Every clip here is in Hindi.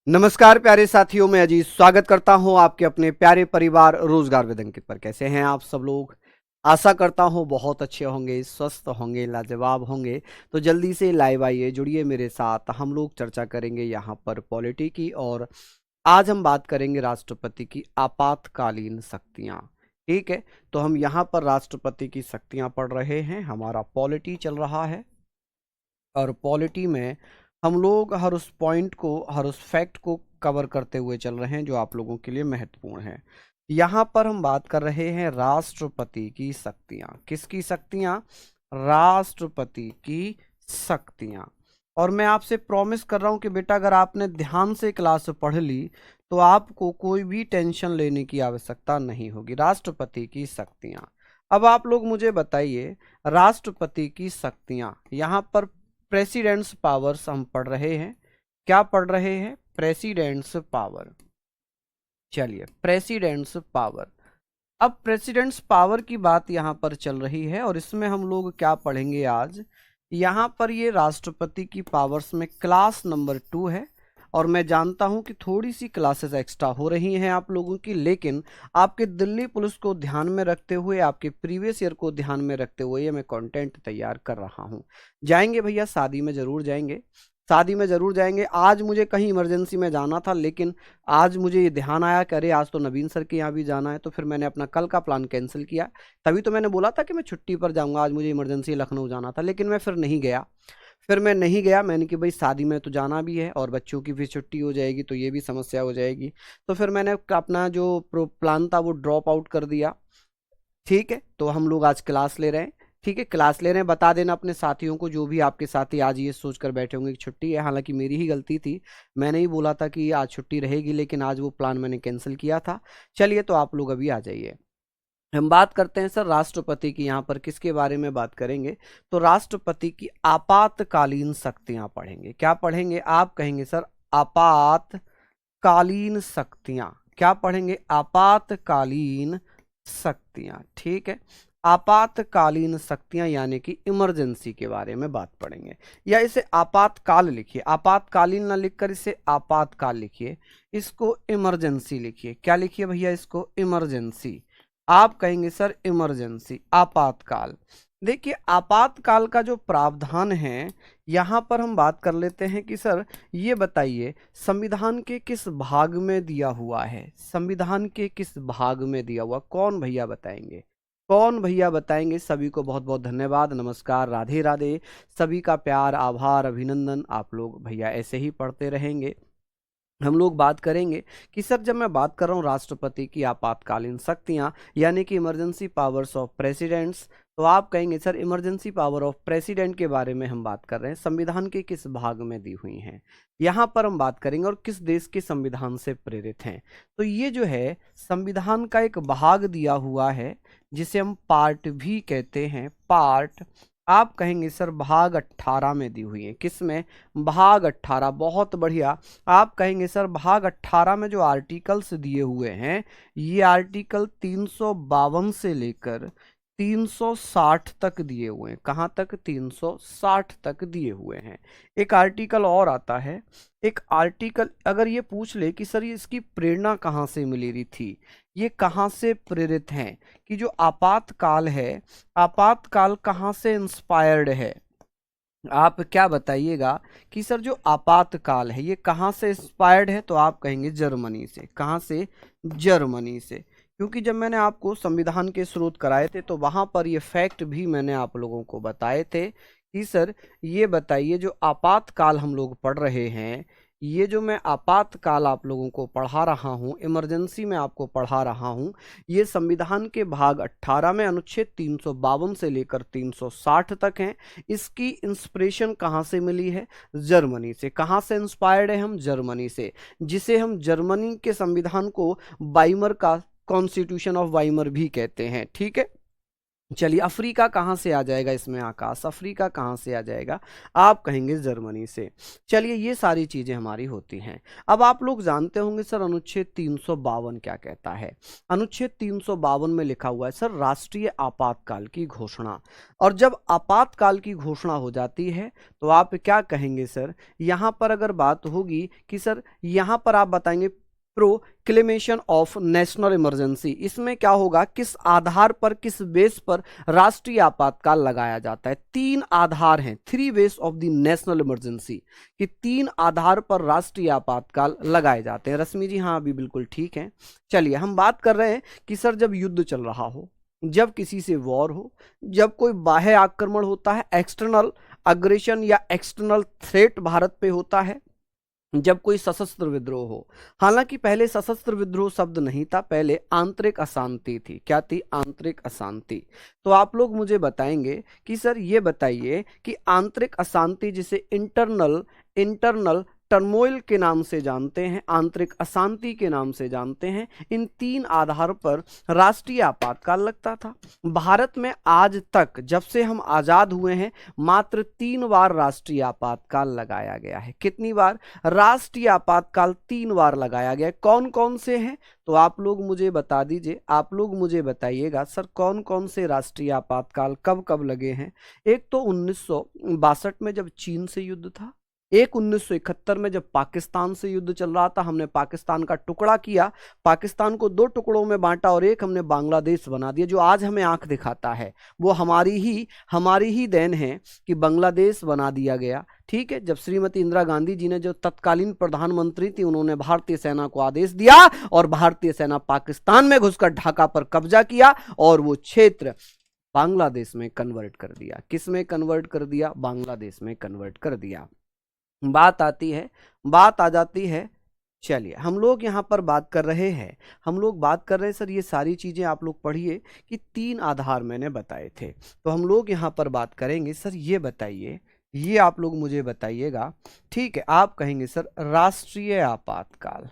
नमस्कार प्यारे साथियों, मैं अजीत स्वागत करता हूं आपके अपने प्यारे परिवार रोजगार विद अंकित पर। कैसे हैं आप सब लोग? आशा करता हूं बहुत अच्छे होंगे, स्वस्थ होंगे, लाजवाब होंगे। तो जल्दी से लाइव आइए, जुड़िए मेरे साथ। हम लोग चर्चा करेंगे यहाँ पर पॉलिटी की, और आज हम बात करेंगे राष्ट्रपति की आपातकालीन शक्तियाँ। ठीक है, तो हम यहाँ पर राष्ट्रपति की शक्तियाँ पढ़ रहे हैं। हमारा पॉलिटी चल रहा है, और पॉलिटी में हम लोग हर उस पॉइंट को, हर उस फैक्ट को कवर करते हुए चल रहे हैं जो आप लोगों के लिए महत्वपूर्ण है। यहाँ पर हम बात कर रहे हैं राष्ट्रपति की शक्तियाँ। किसकी शक्तियाँ? राष्ट्रपति की शक्तियाँ। और मैं आपसे प्रॉमिस कर रहा हूँ कि बेटा, अगर आपने ध्यान से क्लास पढ़ ली तो आपको कोई भी टेंशन लेने की आवश्यकता नहीं होगी। राष्ट्रपति की शक्तियाँ। अब आप लोग मुझे बताइए, राष्ट्रपति की शक्तियाँ यहाँ पर प्रेसिडेंट्स पावर्स हम पढ़ रहे हैं। क्या पढ़ रहे हैं? President's power. चलिए, प्रेसिडेंट्स पावर। अब प्रेसिडेंट्स पावर की बात यहाँ पर चल रही है, और इसमें हम लोग क्या पढ़ेंगे आज? यहाँ पर ये राष्ट्रपति की पावर्स में क्लास नंबर 2 है, और मैं जानता हूं कि थोड़ी सी क्लासेस एक्स्ट्रा हो रही हैं आप लोगों की, लेकिन आपके दिल्ली पुलिस को ध्यान में रखते हुए, आपके प्रीवियस ईयर को ध्यान में रखते हुए ये मैं कंटेंट तैयार कर रहा हूं। जाएंगे भैया, शादी में जरूर जाएंगे, शादी में जरूर जाएंगे। आज मुझे कहीं इमरजेंसी में जाना था, लेकिन आज मुझे ये ध्यान आया कि अरे आज तो नवीन सर के यहाँ भी जाना है, तो फिर मैंने अपना कल का प्लान कैंसिल किया। तभी तो मैंने बोला था कि मैं छुट्टी पर जाऊंगा, आज मुझे इमरजेंसी लखनऊ जाना था, लेकिन मैं फिर नहीं गया। मैंने कि भाई शादी में तो जाना भी है, और बच्चों की भी छुट्टी हो जाएगी तो ये भी समस्या हो जाएगी। तो फिर मैंने अपना जो प्लान था वो ड्रॉप आउट कर दिया। ठीक है, तो हम लोग आज क्लास ले रहे हैं। ठीक है, क्लास ले रहे हैं। बता देना अपने साथियों को, जो भी आपके साथी आज ये सोच कर बैठे होंगे कि छुट्टी है। हालांकि मेरी ही गलती थी, मैंने ही बोला था कि आज छुट्टी रहेगी, लेकिन आज वो प्लान मैंने कैंसिल किया था। चलिए, तो आप लोग अभी आ जाइए। हम बात करते हैं सर राष्ट्रपति की। यहाँ पर किसके बारे में बात करेंगे? तो राष्ट्रपति की आपातकालीन शक्तियां पढ़ेंगे। क्या पढ़ेंगे? आप कहेंगे सर आपातकालीन शक्तियां। क्या पढ़ेंगे? आपातकालीन शक्तियां। ठीक है, आपातकालीन शक्तियां यानी कि इमरजेंसी के बारे में बात पढ़ेंगे। या इसे आपातकाल लिखिए, आपातकालीन ना लिखकर इसे आपातकाल लिखिए, इसको इमरजेंसी लिखिए। क्या लिखिए भैया? इसको इमरजेंसी। आप कहेंगे सर इमरजेंसी, आपातकाल। देखिए, आपातकाल का जो प्रावधान है, यहां पर हम बात कर लेते हैं कि सर ये बताइए संविधान के किस भाग में दिया हुआ है? संविधान के किस भाग में दिया हुआ? कौन भैया बताएंगे? कौन भैया बताएंगे? सभी को बहुत बहुत धन्यवाद, नमस्कार, राधे राधे। सभी का प्यार, आभार, अभिनंदन। आप लोग भैया ऐसे ही पढ़ते रहेंगे। हम लोग बात करेंगे कि सर जब मैं बात कर रहा हूँ राष्ट्रपति की आपातकालीन शक्तियां यानी कि इमरजेंसी पावर्स ऑफ प्रेसिडेंट्स, तो आप कहेंगे sir emergency power of president के बारे में हम बात कर रहे हैं, संविधान के किस भाग में दी हुई हैं, यहाँ पर हम बात करेंगे, और किस देश के संविधान से प्रेरित हैं। तो ये जो है संविधान का एक भाग दिया हुआ है, जिसे हम पार्ट भी कहते हैं, पार्ट। आप कहेंगे सर भाग 18 में दी हुई है। किस में? भाग 18। बहुत बढ़िया। आप कहेंगे सर भाग 18 में जो आर्टिकल्स दिए हुए हैं, ये आर्टिकल 352 से लेकर 360 तक दिए हुए हैं। कहाँ तक? 360 तक दिए हुए हैं। एक आर्टिकल और आता है, एक आर्टिकल अगर ये पूछ ले कि सर ये इसकी प्रेरणा कहाँ से मिली रही थी, ये कहाँ से प्रेरित हैं, कि जो आपातकाल है, आपातकाल कहाँ से इंस्पायर्ड है? आप क्या बताइएगा कि सर जो आपातकाल है ये कहाँ से इंस्पायर्ड है? तो आप कहेंगे जर्मनी से। कहाँ से? जर्मनी से। क्योंकि जब मैंने आपको संविधान के स्रोत कराए थे तो वहां पर ये फैक्ट भी मैंने आप लोगों को बताए थे कि सर ये बताइए जो आपातकाल हम लोग पढ़ रहे हैं, ये जो मैं आपातकाल आप लोगों को पढ़ा रहा हूँ, इमरजेंसी में आपको पढ़ा रहा हूँ, ये संविधान के भाग 18 में अनुच्छेद 352 से लेकर 360 तक है। इसकी इंस्पिरेशन कहाँ से मिली है? जर्मनी से। कहाँ से इंस्पायर्ड है हम? जर्मनी से, जिसे हम जर्मनी के संविधान को वाइमर का कॉन्स्टिट्यूशन ऑफ वाइमर भी कहते हैं। ठीक है, चलिए, अफ्रीका कहाँ से आ जाएगा इसमें आकाश, अफ्रीका कहाँ से आ जाएगा, आप कहेंगे जर्मनी से। चलिए, ये सारी चीजें हमारी होती हैं। अब आप लोग जानते होंगे सर अनुच्छेद 352 क्या कहता है। अनुच्छेद 352 में लिखा हुआ है सर राष्ट्रीय आपातकाल की घोषणा। और जब आपातकाल की घोषणा हो जाती है तो आप क्या कहेंगे सर, यहाँ पर अगर बात होगी कि सर यहाँ पर आप बताएंगे प्रोक्लेमेशन ऑफ नेशनल इमरजेंसी, इसमें क्या होगा, किस आधार पर, किस बेस पर राष्ट्रीय आपातकाल लगाया जाता है। तीन आधार हैं, three base of the national emergency, कि तीन आधार पर राष्ट्रीय आपातकाल लगाए जाते हैं। रश्मि जी हाँ, अभी बिल्कुल ठीक है। चलिए, हम बात कर रहे हैं कि सर जब युद्ध चल रहा हो, जब किसी से वॉर हो, जब कोई बाह्य आक्रमण होता है, एक्सटर्नल अग्रेशन या एक्सटर्नल थ्रेट भारत पे होता है, जब कोई सशस्त्र विद्रोह हो। हालांकि पहले सशस्त्र विद्रोह शब्द नहीं था, पहले आंतरिक अशांति थी। क्या थी? आंतरिक अशांति। तो आप लोग मुझे बताएंगे कि सर ये बताइए कि आंतरिक अशांति जिसे इंटरनल इंटरनल टर्मोइल के नाम से जानते हैं, आंतरिक अशांति के नाम से जानते हैं, इन तीन आधार पर राष्ट्रीय आपातकाल लगता था। भारत में आज तक जब से हम आजाद हुए हैं मात्र 3 बार राष्ट्रीय आपातकाल लगाया गया है। कितनी बार? राष्ट्रीय आपातकाल 3 बार लगाया गया है। कौन कौन से हैं तो आप लोग मुझे बता दीजिए, आप लोग मुझे बताइएगा सर कौन कौन से राष्ट्रीय आपातकाल कब कब लगे हैं। एक तो 1962 में जब चीन से युद्ध था, एक 1971 में जब पाकिस्तान से युद्ध चल रहा था, हमने पाकिस्तान का टुकड़ा किया, पाकिस्तान को 2 टुकड़ों में बांटा और एक हमने बांग्लादेश बना दिया, जो आज हमें आंख दिखाता है वो हमारी ही देन है कि बांग्लादेश बना दिया गया। ठीक है, जब श्रीमती इंदिरा गांधी जी ने, जो तत्कालीन प्रधानमंत्री थी, उन्होंने भारतीय सेना को आदेश दिया और भारतीय सेना पाकिस्तान में घुसकर ढाका पर कब्जा किया और वो क्षेत्र बांग्लादेश में कन्वर्ट कर दिया। किस में कन्वर्ट कर दिया? बांग्लादेश में कन्वर्ट कर दिया। बात आ जाती है। चलिए, हम लोग यहाँ पर बात कर रहे हैं, सर ये सारी चीजें आप लोग पढ़िए कि 3 आधार मैंने बताए थे। तो हम लोग यहाँ पर बात करेंगे, सर ये बताइए, ये आप लोग मुझे बताइएगा। ठीक है, आप कहेंगे सर राष्ट्रीय आपातकाल,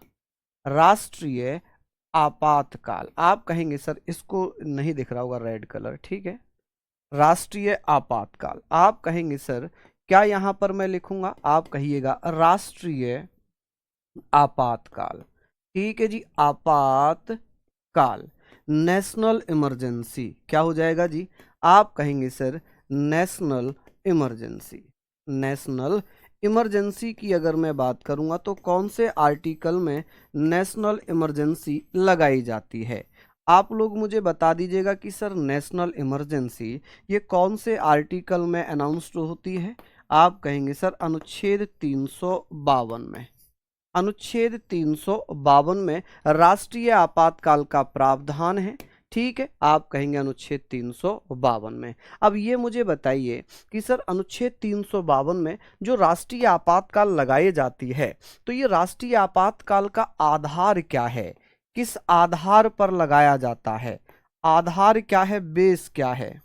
राष्ट्रीय आपातकाल। आप कहेंगे सर, इसको नहीं दिख रहा होगा रेड कलर, ठीक है, राष्ट्रीय आपातकाल। आप कहेंगे सर क्या यहां पर मैं लिखूंगा, आप कहिएगा राष्ट्रीय आपातकाल। ठीक है जी, आपातकाल, नेशनल इमरजेंसी। क्या हो जाएगा जी? आप कहेंगे sir national emergency. National emergency की अगर मैं बात करूंगा तो कौन से आर्टिकल में नेशनल इमरजेंसी लगाई जाती है? आप लोग मुझे बता दीजिएगा कि सर नेशनल इमरजेंसी ये कौन से आर्टिकल में अनाउंस्ड होती है। आप कहेंगे सर अनुच्छेद 352 में, अनुच्छेद 352 में राष्ट्रीय आपातकाल का प्रावधान है। ठीक है, आप कहेंगे अनुच्छेद 352 में। अब ये मुझे बताइए कि सर अनुच्छेद 352 में जो राष्ट्रीय आपातकाल लगाई जाती है, तो ये राष्ट्रीय आपातकाल का आधार क्या है, किस आधार पर लगाया जाता है? आधार क्या है, बेस क्या है?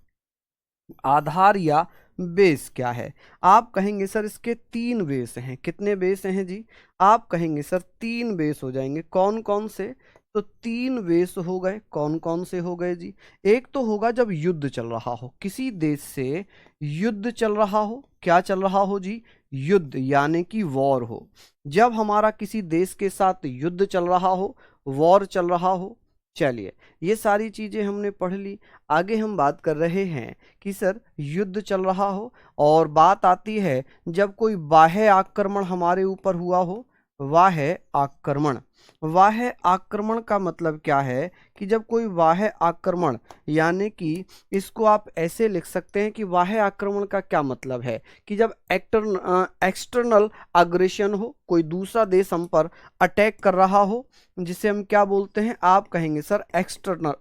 आधार या बेस क्या है? आप कहेंगे सर इसके 3 बेस हैं। कितने बेस हैं जी? आप कहेंगे सर 3 बेस हो जाएंगे। कौन कौन से? तो 3 बेस हो गए। कौन कौन से हो गए जी? एक तो होगा जब युद्ध चल रहा हो, किसी देश से युद्ध चल रहा हो। क्या चल रहा हो जी? युद्ध, यानी कि वॉर हो। जब हमारा किसी देश के साथ युद्ध चल रहा हो, वॉर चल रहा हो। चलिए, ये सारी चीजें हमने पढ़ ली। आगे हम बात कर रहे हैं कि सर युद्ध चल रहा हो और बात आती है जब कोई बाह्य आक्रमण हमारे ऊपर हुआ हो। बाह्य आक्रमण, बाह्य आक्रमण का मतलब क्या है कि जब कोई बाह्य आक्रमण, यानी कि इसको आप ऐसे लिख सकते हैं कि बाह्य आक्रमण का क्या मतलब है कि जब एक्सटर्नल अग्रेशन हो, कोई दूसरा देश हम पर अटैक कर रहा हो, जिसे हम क्या बोलते हैं? आप कहेंगे सर एक्सटर्नल।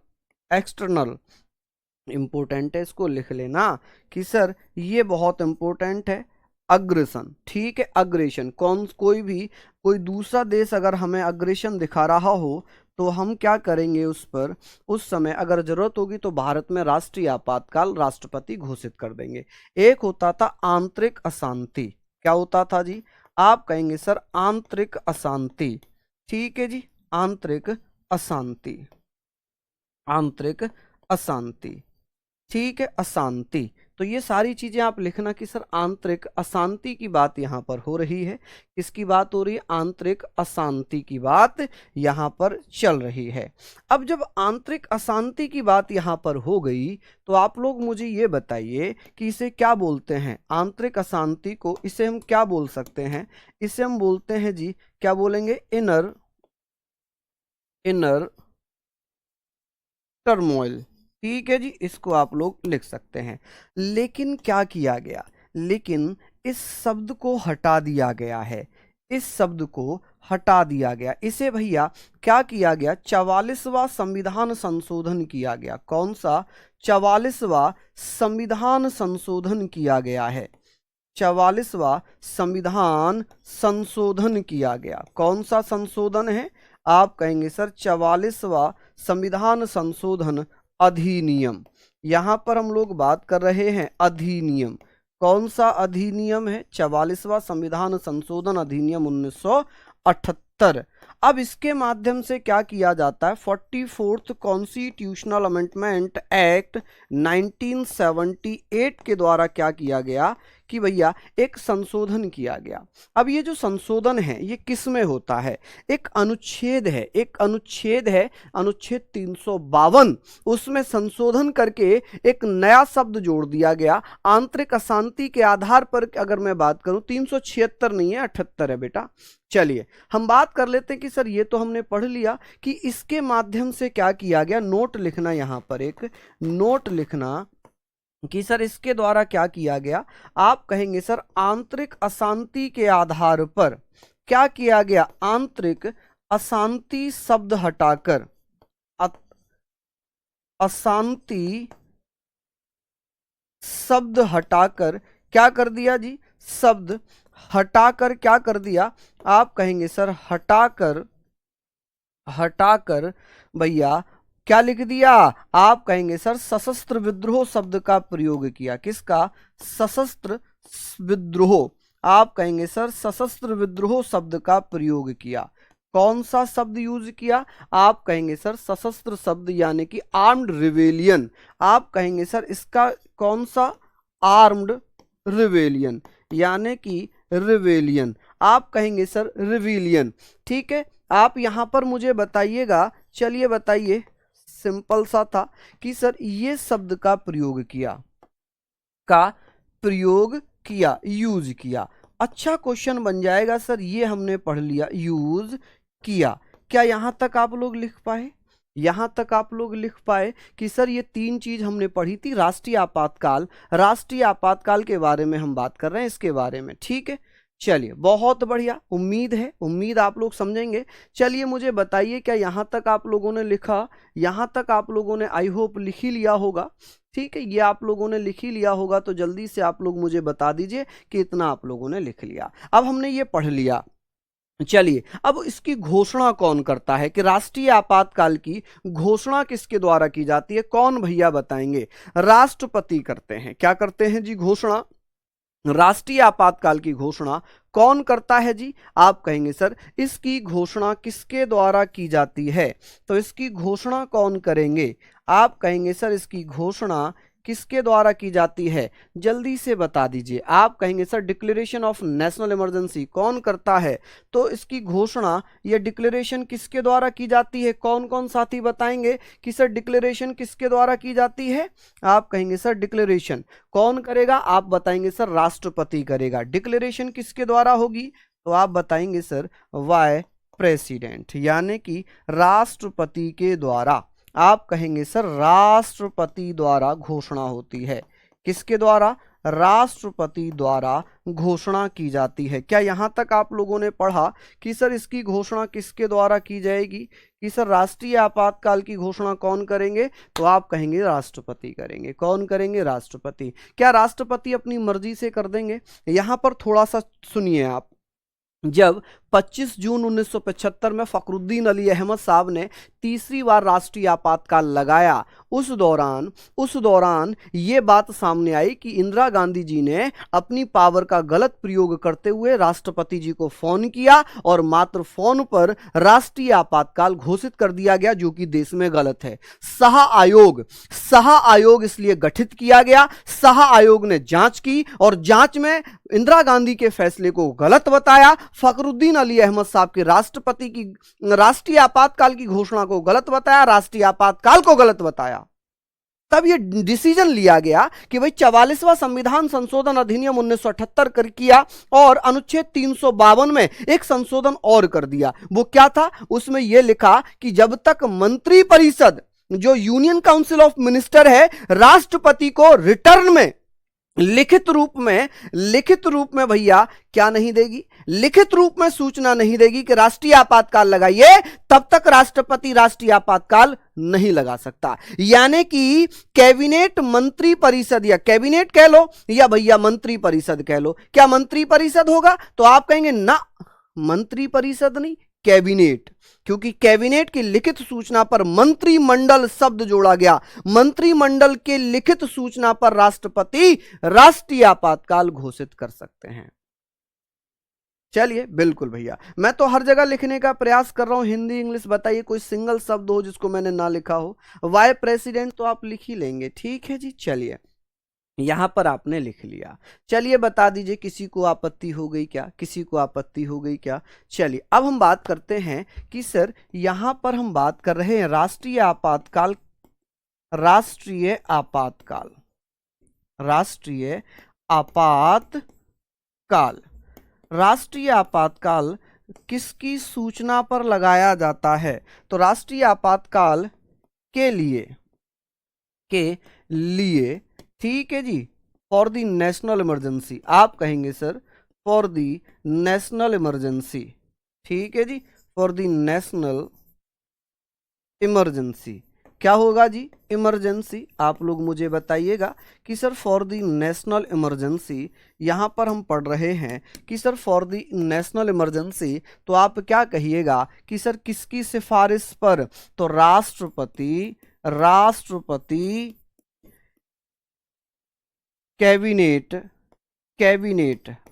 एक्सटर्नल इंपोर्टेंट है, इसको लिख लेना कि सर ये बहुत इंपोर्टेंट है। अग्रेशन, ठीक है, अग्रेशन, कोई दूसरा देश अगर हमें अग्रेशन दिखा रहा हो तो हम क्या करेंगे उस पर, उस समय अगर जरूरत होगी तो भारत में राष्ट्रीय आपातकाल राष्ट्रपति घोषित कर देंगे। एक होता था आंतरिक अशांति। क्या होता था जी? आप कहेंगे सर आंतरिक अशांति। ठीक है जी, आंतरिक अशांति, आंतरिक अशांति। ठीक है, अशांति। तो ये सारी चीजें आप लिखना कि सर आंतरिक अशांति की बात यहाँ पर हो रही है। किसकी बात हो रही है? आंतरिक अशांति की बात यहाँ पर चल रही है। अब जब आंतरिक अशांति की बात यहाँ पर हो गई तो आप लोग मुझे ये बताइए कि इसे क्या बोलते हैं? आंतरिक अशांति को इसे हम क्या बोल सकते हैं? इसे हम बोलते हैं जी, क्या बोलेंगे? Inner turmoil. ठीक है जी, इसको आप लोग लिख सकते हैं। लेकिन क्या किया गया? लेकिन इस शब्द को हटा दिया गया है। इस शब्द को हटा दिया गया। इसे भैया क्या किया गया? 44वां संविधान संशोधन किया गया। कौन सा? 44वां संविधान संशोधन किया गया है। 44वां संविधान संशोधन किया गया। कौन सा संशोधन है? आप कहेंगे सर 44वां संविधान संशोधन अधिनियम। यहां पर हम लोग बात कर रहे हैं अधिनियम। कौन सा अधिनियम है? 44वां संविधान संशोधन अधिनियम 1978। अब इसके माध्यम से क्या किया जाता है? 44th कॉन्स्टिट्यूशनल अमेंडमेंट एक्ट 1978 के द्वारा क्या किया गया कि भैया एक संशोधन किया गया। अब ये जो संशोधन है ये किस में होता है? एक अनुच्छेद है, एक अनुच्छेद है, अनुच्छेद 352। उसमें संशोधन करके एक नया शब्द जोड़ दिया गया। आंतरिक अशांति के आधार पर अगर मैं बात करूं, 376 नहीं है, 78 है बेटा। चलिए हम बात कर लेते हैं कि सर ये तो हमने पढ़ लिया कि इसके माध्यम से क्या किया गया। नोट लिखना, यहां पर एक नोट लिखना कि सर इसके द्वारा क्या किया गया। आप कहेंगे सर आंतरिक अशांति के आधार पर क्या किया गया? आंतरिक अशांति शब्द हटाकर अशांति शब्द हटाकर क्या कर दिया जी? शब्द हटाकर क्या कर दिया? आप कहेंगे सर हटाकर भैया क्या लिख दिया? आप कहेंगे सर सशस्त्र विद्रोह शब्द का प्रयोग किया। किसका? सशस्त्र विद्रोह। आप कहेंगे सर सशस्त्र विद्रोह शब्द का प्रयोग किया। कौन सा शब्द यूज किया? आप कहेंगे सर सशस्त्र शब्द यानी कि आर्म्ड रिवेलियन। आप कहेंगे सर इसका कौन सा? आर्म्ड रिवेलियन यानी कि रिवेलियन। आप कहेंगे सर रिवेलियन। ठीक है, आप यहां पर मुझे बताइएगा। चलिए बताइए, सिंपल सा था कि सर ये शब्द का प्रयोग किया, यूज किया। अच्छा क्वेश्चन बन जाएगा सर, ये हमने पढ़ लिया, यूज किया। क्या यहां तक आप लोग लिख पाए? यहां तक आप लोग लिख पाए कि सर ये तीन चीज हमने पढ़ी थी। राष्ट्रीय आपातकाल के बारे में हम बात कर रहे हैं, इसके बारे में। ठीक है, चलिए बहुत बढ़िया। उम्मीद आप लोग समझेंगे। चलिए मुझे बताइए, क्या यहां तक आप लोगों ने लिखा? यहां तक आप लोगों ने आई होप लिख ही लिया होगा। ठीक है, ये आप लोगों ने लिख ही लिया होगा, तो जल्दी से आप लोग मुझे बता दीजिए कि इतना आप लोगों ने लिख लिया। अब हमने ये पढ़ लिया। चलिए अब इसकी घोषणा कौन करता है? कि राष्ट्रीय आपातकाल की घोषणा किसके द्वारा की जाती है? कौन भैया बताएंगे? राष्ट्रपति करते हैं। क्या करते हैं जी? घोषणा। राष्ट्रीय आपातकाल की घोषणा कौन करता है जी? आप कहेंगे सर इसकी घोषणा किसके द्वारा की जाती है? तो इसकी घोषणा कौन करेंगे? आप कहेंगे सर इसकी घोषणा किसके द्वारा की जाती है? जल्दी से बता दीजिए। आप कहेंगे sir declaration of national emergency कौन करता है? तो इसकी घोषणा या डिक्लेरेशन किसके द्वारा की जाती है? कौन कौन साथी बताएंगे कि सर डिक्लेरेशन किसके द्वारा की जाती है? आप कहेंगे सर डिक्लेरेशन कौन करेगा? आप बताएंगे सर राष्ट्रपति करेगा। डिक्लेरेशन किसके द्वारा होगी? तो आप बताएंगे सर वाई प्रेसिडेंट यानी कि राष्ट्रपति के द्वारा। आप कहेंगे सर राष्ट्रपति द्वारा घोषणा होती है। किसके द्वारा? राष्ट्रपति द्वारा घोषणा की जाती है। क्या यहां तक आप लोगों ने पढ़ा कि सर इसकी घोषणा किसके द्वारा की जाएगी? कि सर राष्ट्रीय आपातकाल की घोषणा कौन करेंगे? तो आप कहेंगे राष्ट्रपति करेंगे। कौन करेंगे? राष्ट्रपति। क्या राष्ट्रपति अपनी मर्जी से कर देंगे? यहां पर थोड़ा सा सुनिए आप। जब 25 जून 1975 में फखरुद्दीन अली अहमद साहब ने तीसरी बार राष्ट्रीय आपातकाल लगाया। उस दौरान ये बात सामने आई कि इंदिरा गांधी जी ने अपनी पावर का गलत प्रयोग करते हुए राष्ट्रपति जी को फोन किया और मात्र फोन पर राष्ट्रीय आपातकाल घोषित कर दिया गया, जो कि देश में गलत है। साहा आयोग इसलिए गठित किया गया। साहा आयोग ने जांच की और जांच में इंदिरा गांधी के फैसले को गलत बताया, फखरुद्दीन अली अहमद साहब के राष्ट्रपति की राष्ट्रीय आपातकाल की घोषणा को गलत बताया, राष्ट्रीय आपातकाल को गलत बताया। तब यह डिसीजन लिया गया कि भाई 44वां संविधान संशोधन अधिनियम 1978 कर किया और अनुच्छेद 352 में एक संशोधन और कर दिया। वो क्या था? उसमें यह लिखा कि जब तक मंत्री परिषद, जो यूनियन काउंसिल ऑफ मिनिस्टर है, राष्ट्रपति को रिटर्न में लिखित रूप में भैया क्या नहीं देगी, लिखित रूप में सूचना नहीं देगी कि राष्ट्रीय आपातकाल लगाइए, तब तक राष्ट्रपति राष्ट्रीय आपातकाल नहीं लगा सकता। यानी कि कैबिनेट मंत्री परिषद, या कैबिनेट कह लो या भैया मंत्री परिषद कह लो, क्या मंत्री परिषद होगा? तो आप कहेंगे ना, मंत्री परिषद नहीं, कैबिनेट, क्योंकि कैबिनेट की लिखित सूचना पर मंत्रिमंडल शब्द जोड़ा गया। मंत्रिमंडल के लिखित सूचना पर राष्ट्रपति राष्ट्रीय आपातकाल घोषित कर सकते हैं। चलिए, बिल्कुल भैया, मैं तो हर जगह लिखने का प्रयास कर रहा हूं, हिंदी इंग्लिश बताइए कोई सिंगल शब्द हो जिसको मैंने ना लिखा हो। वाई प्रेसिडेंट तो आप लिख ही लेंगे, ठीक है जी। चलिए, यहां पर आपने लिख लिया। चलिए बता दीजिए किसी को आपत्ति हो गई क्या, किसी को आपत्ति हो गई क्या? चलिए, अब हम बात करते हैं कि सर यहां पर हम बात कर रहे हैं राष्ट्रीय आपातकाल किसकी सूचना पर लगाया जाता है? तो राष्ट्रीय आपातकाल के लिए ठीक है जी, फॉर द नेशनल इमरजेंसी, आप कहेंगे sir for the national emergency, ठीक है जी, फॉर द नेशनल इमरजेंसी। क्या होगा जी? इमरजेंसी। आप लोग मुझे बताइएगा कि sir for the national emergency, यहां पर हम पढ़ रहे हैं कि sir for the national emergency, तो आप क्या कहिएगा कि सर किसकी सिफारिश पर? तो राष्ट्रपति कैबिनेट,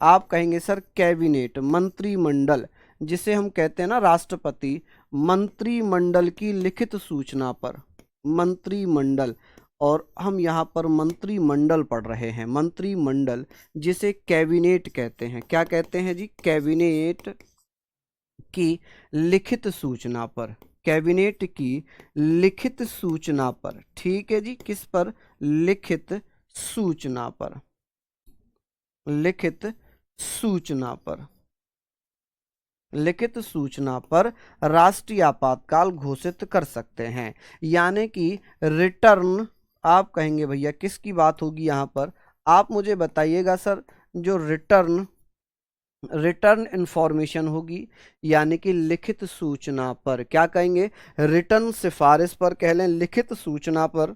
आप कहेंगे सर कैबिनेट, मंत्रिमंडल, जिसे हम कहते हैं ना राष्ट्रपति, मंत्रिमंडल की लिखित सूचना पर, मंत्रिमंडल, और हम यहाँ पर मंत्रिमंडल पढ़ रहे हैं, मंत्रिमंडल जिसे कैबिनेट कहते हैं। क्या कहते हैं जी? कैबिनेट की लिखित सूचना पर, कैबिनेट की लिखित सूचना पर, ठीक है जी, किस पर? लिखित सूचना पर, लिखित सूचना पर राष्ट्रीय आपातकाल घोषित कर सकते हैं। यानी कि रिटर्न, आप कहेंगे भैया किसकी बात होगी यहां पर? आप मुझे बताइएगा सर, जो रिटर्न इंफॉर्मेशन होगी, यानी कि लिखित सूचना पर, क्या कहेंगे? रिटर्न सिफारिश पर कह लें, लिखित सूचना पर,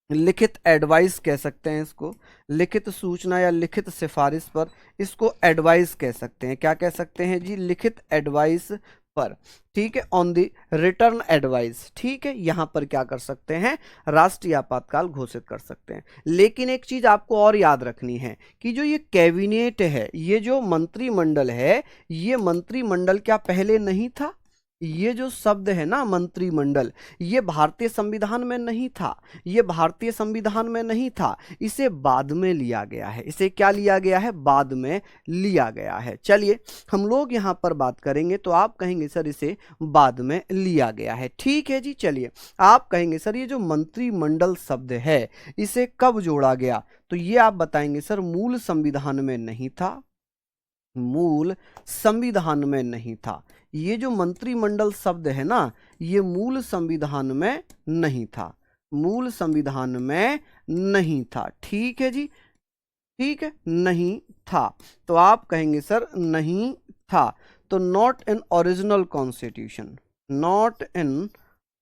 लिखित एडवाइस कह सकते हैं इसको, लिखित सूचना या लिखित सिफारिश पर, इसको एडवाइस कह सकते हैं। क्या कह सकते हैं जी? लिखित एडवाइस पर, ठीक है, ऑन द रिटर्न एडवाइस, ठीक है। यहां पर क्या कर सकते हैं? राष्ट्रीय आपातकाल घोषित कर सकते हैं। लेकिन एक चीज आपको और याद रखनी है कि जो ये कैबिनेट है, ये जो मंत्रिमंडल है, ये मंत्रिमंडल क्या पहले नहीं था? ये जो शब्द है ना मंत्रिमंडल, ये भारतीय संविधान में नहीं था, ये भारतीय संविधान में नहीं था, इसे बाद में लिया गया है। इसे क्या लिया गया है? बाद में लिया गया है। चलिए, हम लोग यहां पर बात करेंगे तो आप कहेंगे सर इसे बाद में लिया गया है, ठीक है जी। चलिए, आप कहेंगे सर ये जो मंत्रिमंडल शब्द है इसे कब जोड़ा गया? तो ये आप बताएंगे सर मूल संविधान में नहीं था, मूल संविधान में नहीं था। ये जो मंत्रिमंडल शब्द है ना, ये मूल संविधान में नहीं था, मूल संविधान में नहीं था, ठीक है जी, ठीक है, नहीं था। तो आप कहेंगे सर नहीं था, तो not in original constitution, not in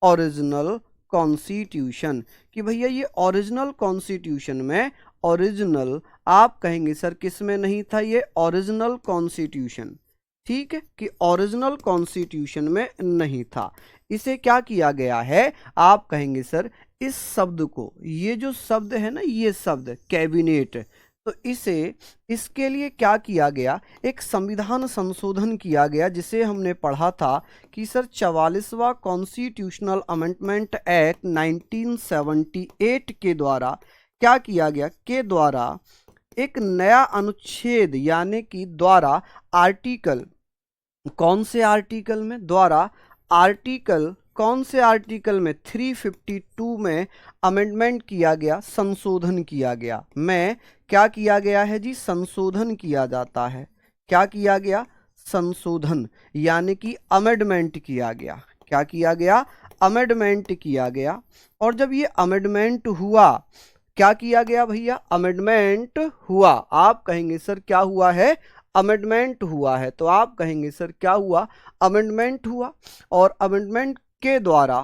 original constitution, कि भैया ये ओरिजिनल कॉन्स्टिट्यूशन में, ओरिजिनल आप कहेंगे सर किस में नहीं था? ये ओरिजिनल कॉन्स्टिट्यूशन, ठीक है, कि ओरिजिनल कॉन्स्टिट्यूशन में नहीं था। इसे क्या किया गया है, आप कहेंगे सर इस शब्द को, ये जो शब्द है ना, ये शब्द कैबिनेट, तो इसे, इसके लिए क्या किया गया, एक संविधान संशोधन किया गया, जिसे हमने पढ़ा था कि सर 44वां कॉन्स्टिट्यूशनल अमेंडमेंट एक्ट 1978 के द्वारा क्या किया गया, के द्वारा एक नया अनुच्छेद यानी कि द्वारा आर्टिकल, कौन से आर्टिकल में, द्वारा आर्टिकल, कौन से आर्टिकल में, 352 में अमेंडमेंट किया गया, संशोधन किया गया। में क्या किया गया है जी, संशोधन किया जाता है। क्या किया गया, संशोधन, यानी कि अमेंडमेंट किया गया। क्या किया गया, अमेंडमेंट किया गया। और जब ये अमेंडमेंट हुआ, क्या किया गया भैया, अमेंडमेंट हुआ। आप कहेंगे सर क्या हुआ है, अमेंडमेंट हुआ है। तो आप कहेंगे सर क्या हुआ, अमेंडमेंट हुआ। और अमेंडमेंट के द्वारा,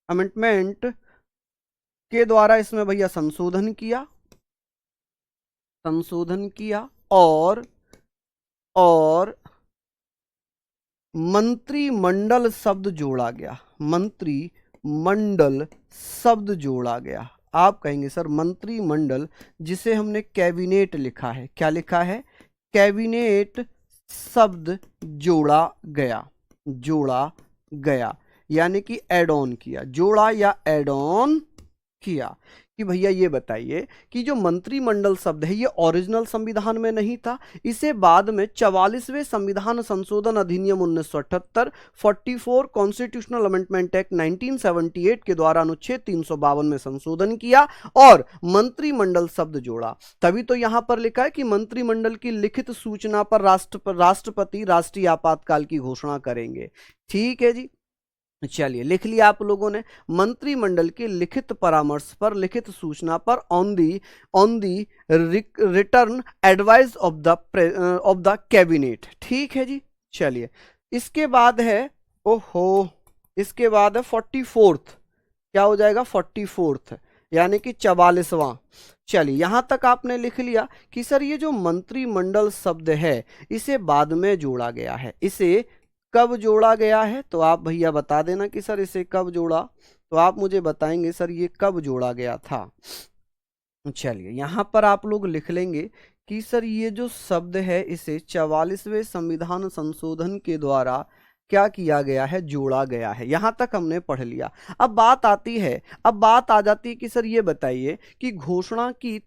अमेंडमेंट के द्वारा इसमें भैया संशोधन किया, संशोधन किया, और मंत्रिमंडल शब्द जोड़ा गया, मंत्रिमंडल शब्द जोड़ा गया। आप कहेंगे सर मंत्रिमंडल, जिसे हमने कैबिनेट लिखा है, क्या लिखा है, कैबिनेट शब्द जोड़ा गया, जोड़ा गया, यानी कि एड ऑन किया, जोड़ा या एड ऑन किया। कि भैया ये बताइए कि जो मंत्रिमंडल शब्द है ये ओरिजिनल संविधान में नहीं था, इसे बाद में 44वें संविधान संशोधन अधिनियम 1978, 44 कॉन्स्टिट्यूशनल अमेंडमेंट एक्ट 1978 के द्वारा अनुच्छेद 352 में संशोधन किया और मंत्रिमंडल शब्द जोड़ा। तभी तो यहां पर लिखा है कि मंत्रिमंडल की लिखित सूचना पर राष्ट्रपति राष्ट्रीय आपातकाल की घोषणा करेंगे। ठीक है जी, चलिए लिख लिया आप लोगों ने, मंत्रिमंडल की लिखित परामर्श पर, लिखित सूचना पर, on the return advice of the cabinet. ठीक है जी, चलिए इसके बाद है, ओहो, इसके बाद है 44th, क्या हो जाएगा 44th, यानी कि 44वां। चलिए यहां तक आपने लिख लिया कि सर ये जो मंत्रिमंडल शब्द है इसे बाद में जोड़ा गया है, इसे कब जोड़ा गया है, तो आप भैया बता देना कि सर इसे कब जोड़ा, तो आप मुझे बताएंगे सर ये कब जोड़ा गया था। चलिए यहां पर आप लोग लिख लेंगे कि सर ये जो शब्द है इसे 44वें संविधान संशोधन के द्वारा क्या किया गया है, जोड़ा गया है। यहां तक हमने पढ़ लिया। अब बात आती है, अब बात आ जाती है कि सर ये बताइए कि घोषणा की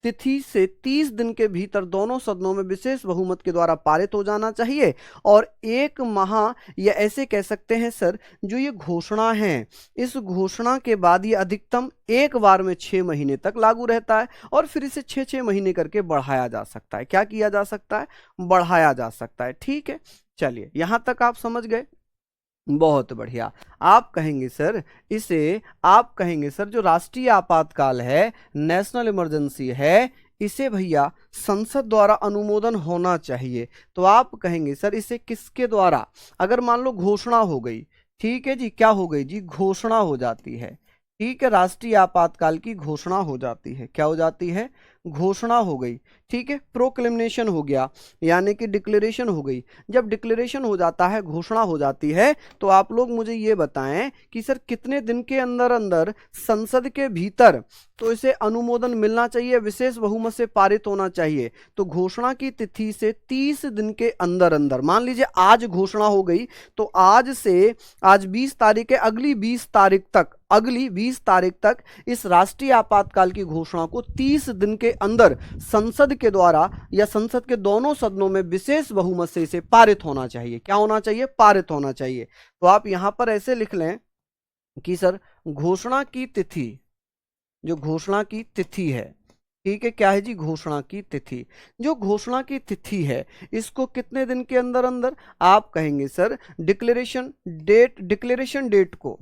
तिथि से 30 दिन के भीतर दोनों सदनों में विशेष बहुमत के द्वारा पारित हो जाना चाहिए, और एक माह, या ऐसे कह सकते हैं सर, जो ये घोषणा है इस घोषणा के बाद ये अधिकतम एक बार में 6 महीने तक लागू रहता है, और फिर इसे 6-6 महीने करके बढ़ाया जा सकता है। क्या किया जा सकता है, बढ़ाया जा सकता है। ठीक है, चलिए यहां तक आप समझ गए, बहुत बढ़िया। आप कहेंगे सर इसे, आप कहेंगे सर जो राष्ट्रीय आपातकाल है, नेशनल इमरजेंसी है, इसे भैया संसद द्वारा अनुमोदन होना चाहिए। तो आप कहेंगे सर इसे किसके द्वारा, अगर मान लो घोषणा हो गई, ठीक है जी, क्या हो गई जी, घोषणा हो जाती है। ठीक है, राष्ट्रीय आपातकाल की घोषणा हो जाती है, क्या हो जाती है, घोषणा हो गई। ठीक है, प्रोक्लेमेशन हो गया, यानी कि डिक्लेरेशन हो गई। जब डिक्लेरेशन हो जाता है, घोषणा हो जाती है, तो आप लोग मुझे ये बताएं कि सर कितने दिन के अंदर अंदर संसद के भीतर तो इसे अनुमोदन मिलना चाहिए, विशेष बहुमत से पारित होना चाहिए। तो घोषणा की तिथि से 30 दिन के अंदर अंदर, मान लीजिए आज घोषणा हो गई, तो आज से, आज 20 तारीख है, अगली 20 तारीख तक, अगली 20 तारीख तक इस राष्ट्रीय आपातकाल की घोषणा को 30 दिन के अंदर संसद के द्वारा या संसद के दोनों सदनों में विशेष बहुमत से इसे पारित होना चाहिए। क्या होना चाहिए, पारित होना चाहिए। तो आप यहां पर ऐसे लिख लें कि सर घोषणा की तिथि, जो घोषणा की तिथि है, ठीक है, क्या है जी, घोषणा की तिथि, जो घोषणा की तिथि है इसको कितने दिन के अंदर अंदर, आप कहेंगे sir declaration date, declaration date को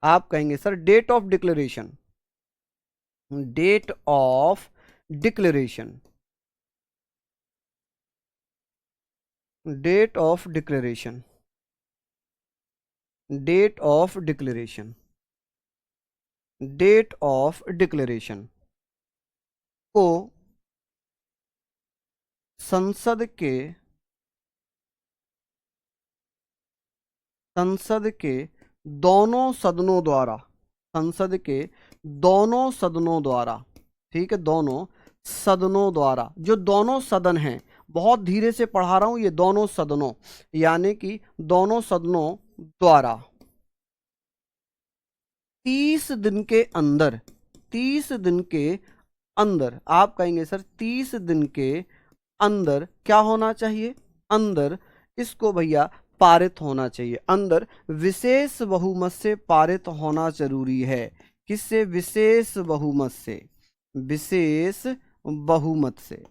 आप कहेंगे sir date of declaration, date of declaration, date of declaration, date of declaration, date of declaration को संसद के संसद के दोनों सदनों द्वारा, संसद के दोनों सदनों द्वारा, ठीक है, दोनों सदनों द्वारा, जो दोनों सदन हैं, बहुत धीरे से पढ़ा रहा हूं, ये दोनों सदनों यानी कि दोनों सदनों द्वारा 30 दिन के अंदर, 30 दिन के अंदर, आप कहेंगे सर 30 दिन के अंदर क्या होना चाहिए, अंदर इसको भैया पारित होना चाहिए, अंदर विशेष बहुमत से पारित होना जरूरी है। किससे? विशेष बहुमत से, विशेष बहुमत से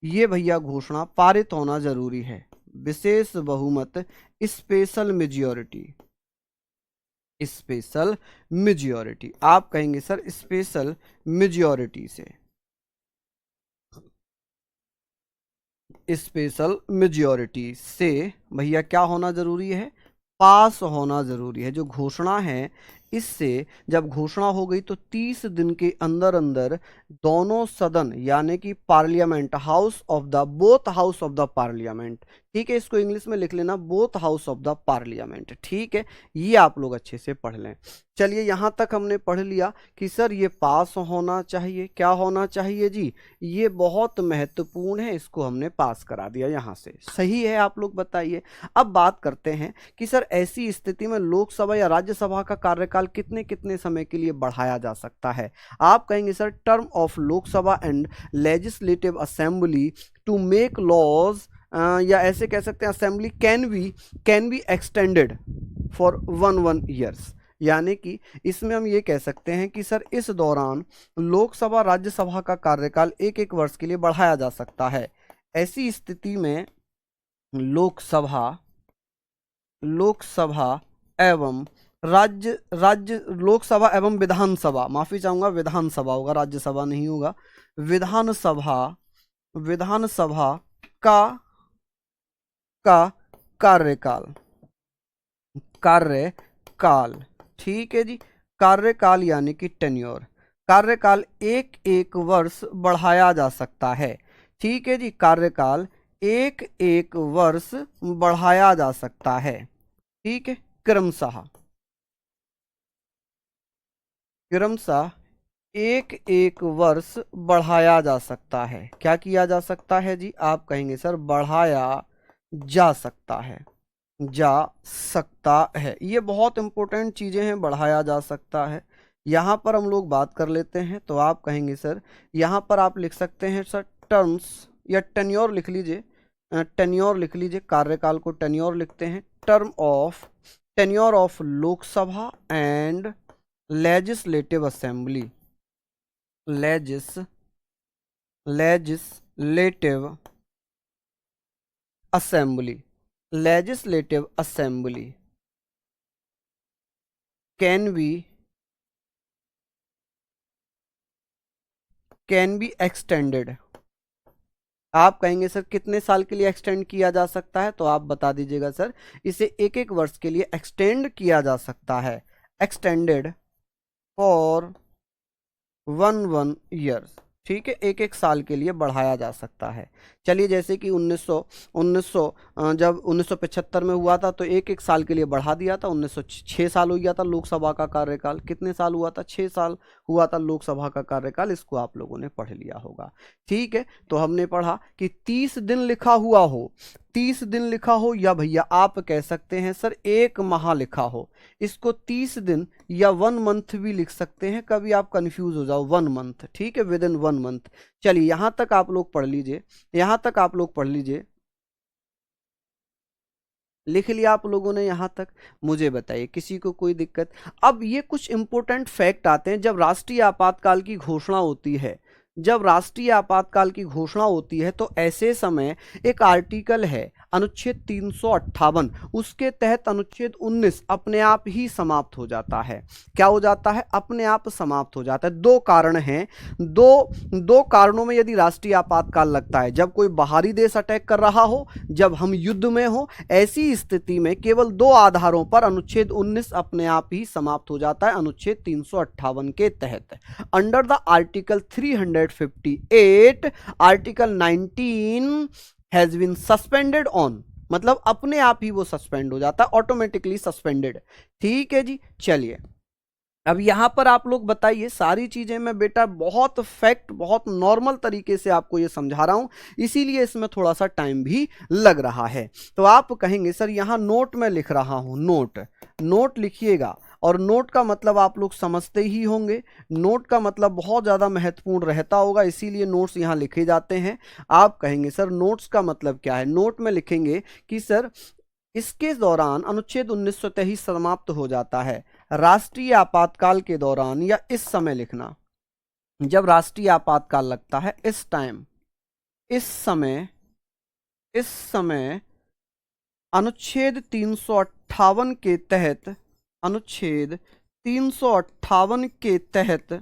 ये भैया घोषणा पारित होना जरूरी है। विशेष बहुमत, स्पेशल मेजॉरिटी, स्पेशल मेजॉरिटी, आप कहेंगे सर स्पेशल मेजॉरिटी से, स्पेशल मेजॉरिटी से भैया क्या होना जरूरी है, पास होना जरूरी है। जो घोषणा है, इससे जब घोषणा हो गई तो 30 दिन के अंदर अंदर दोनों सदन यानी कि parliament, house of the, both house of the parliament, ठीक है, इसको इंग्लिश में लिख लेना, both house of the parliament, ठीक है, ये आप लोग अच्छे से पढ़ लें। चलिए यहां तक हमने पढ़ लिया कि सर ये पास होना चाहिए, क्या होना चाहिए जी, ये बहुत महत्वपूर्ण है, इसको हमने पास करा दिया यहां से, सही है, आप लोग बताइए। अब बात करते हैं कि सर ऐसी स्थिति में लोकसभा या राज्यसभा का कार्यकाल कितने कितने समय के लिए बढ़ाया जा सकता है। आप कहेंगे sir term of Lok Sabha and legislative assembly to make laws, या ऐसे कह सकते हैं assembly can be extended for 1 years, यानी कि इसमें हम ये कह सकते हैं कि सर इस दौरान लोकसभा राज्यसभा का कार्यकाल 1 वर्ष के लिए बढ़ाया जा सकता है। ऐसी स्थिति में लोकसभा एवं लोकसभा एवं विधानसभा, माफी चाहूंगा विधानसभा होगा, राज्यसभा नहीं होगा, विधानसभा का कार्यकाल, ठीक है जी, कार्यकाल यानी कि टेन्योर, कार्यकाल 1 वर्ष बढ़ाया जा सकता है, ठीक है जी, कार्यकाल 1 वर्ष बढ़ाया जा सकता है, ठीक है, क्रमशः 1 वर्ष बढ़ाया जा सकता है। क्या किया जा सकता है जी, आप कहेंगे सर बढ़ाया जा सकता है, ये बहुत इंपॉर्टेंट चीजें हैं, बढ़ाया जा सकता है। यहां पर हम लोग बात कर लेते हैं, तो आप कहेंगे सर यहां पर आप लिख सकते हैं सर टर्म्स या टेन्योर लिख लीजिए, टेन्योर लिख लीजिए, कार्यकाल को टेन्योर लिखते हैं, tenure of Lok Sabha and legislative assembly, legislative assembly can be extended. आप कहेंगे सर कितने साल के लिए एक्सटेंड किया जा सकता है, तो आप बता दीजिएगा सर इसे 1 वर्ष के लिए एक्सटेंड किया जा सकता है, एक्सटेंडेड फॉर 1 ईयर्स, ठीक है, 1 साल के लिए बढ़ाया जा सकता है। चलिए जैसे कि 1900 जब 1975 में हुआ था तो 1 साल के लिए बढ़ा दिया था, 1906 साल हो गया था लोकसभा का कार्यकाल, कितने साल हुआ था, 6 साल हुआ था लोकसभा का कार्यकाल, इसको आप लोगों ने पढ़ लिया होगा, ठीक है। तो हमने पढ़ा कि 30 दिन लिखा हुआ हो, 30 दिन लिखा हो, या भैया आप कह सकते हैं सर 1 माह लिखा हो, इसको 30 दिन या 1 मंथ भी लिख सकते हैं, कभी आप कंफ्यूज हो जाओ, 1 मंथ, ठीक है, विद इन 1 मंथ। चलिए यहां तक आप लोग पढ़ लीजिए, लिख लिया आप लोगों ने यहां तक, मुझे बताइए किसी को कोई दिक्कत। अब ये कुछ इंपॉर्टेंट फैक्ट आते हैं, जब राष्ट्रीय आपातकाल की घोषणा होती है, तो ऐसे समय एक आर्टिकल है अनुच्छेद 358, उसके तहत अनुच्छेद 19 अपने आप ही समाप्त हो जाता है। क्या हो जाता है? अपने आप समाप्त हो जाता है। 2 कारण हैं, दो कारणों में यदि राष्ट्रीय आपातकाल लगता है, जब कोई बाहरी देश अटैक कर रहा हो, जब हम युद्ध में हो, ऐसी स्थिति में केवल 2 आधारों पर अनुच्छेद 19 अपने आप ही समाप्त हो जाता है, अनुच्छेद 358 के तहत। Under the article 358, article 19 has been suspended on, मतलब अपने आप ही वो सस्पेंड हो जाता है, ऑटोमेटिकली सस्पेंडेड। ठीक है जी, चलिए अब यहां पर आप लोग बताइए, सारी चीजें मैं बेटा बहुत फैक्ट बहुत नॉर्मल तरीके से आपको ये समझा रहा हूं, इसीलिए इसमें थोड़ा सा टाइम भी लग रहा है। तो आप कहेंगे सर यहां नोट में लिख रहा हूं, नोट, नोट लिखिएगा। और नोट का मतलब आप लोग समझते ही होंगे, नोट का मतलब बहुत ज़्यादा महत्वपूर्ण रहता होगा, इसीलिए नोट्स यहाँ लिखे जाते हैं। आप कहेंगे सर नोट्स का मतलब क्या है, नोट में लिखेंगे कि सर इसके दौरान अनुच्छेद 1923 समाप्त हो जाता है। राष्ट्रीय आपातकाल के दौरान या इस समय लिखना, जब राष्ट्रीय आपातकाल लगता है, इस टाइम, इस समय, इस समय अनुच्छेद 358 के तहत, अनुच्छेद 358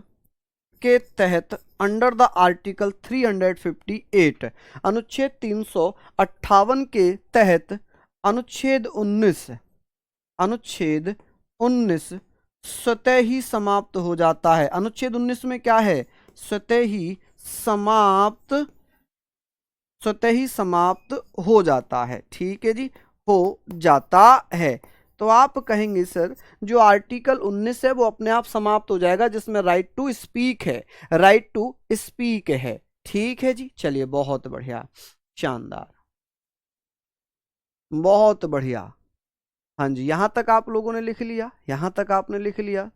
के तहत अंडर द आर्टिकल 358, अनुच्छेद 358 के तहत अनुच्छेद 19, अनुच्छेद 19 स्वतः ही समाप्त हो जाता है। अनुच्छेद 19 में क्या है, स्वतः ही समाप्त, स्वतः ही समाप्त हो जाता है। ठीक है जी, हो जाता है। तो आप कहेंगे सर जो आर्टिकल 19 है वो अपने आप समाप्त हो जाएगा, जिसमें राइट टू स्पीक है, राइट टू स्पीक है। ठीक है जी, चलिए बहुत बढ़िया, शानदार, बहुत बढ़िया। हाँ जी, यहां तक आप लोगों ने लिख लिया, यहां तक आपने लिख लिया।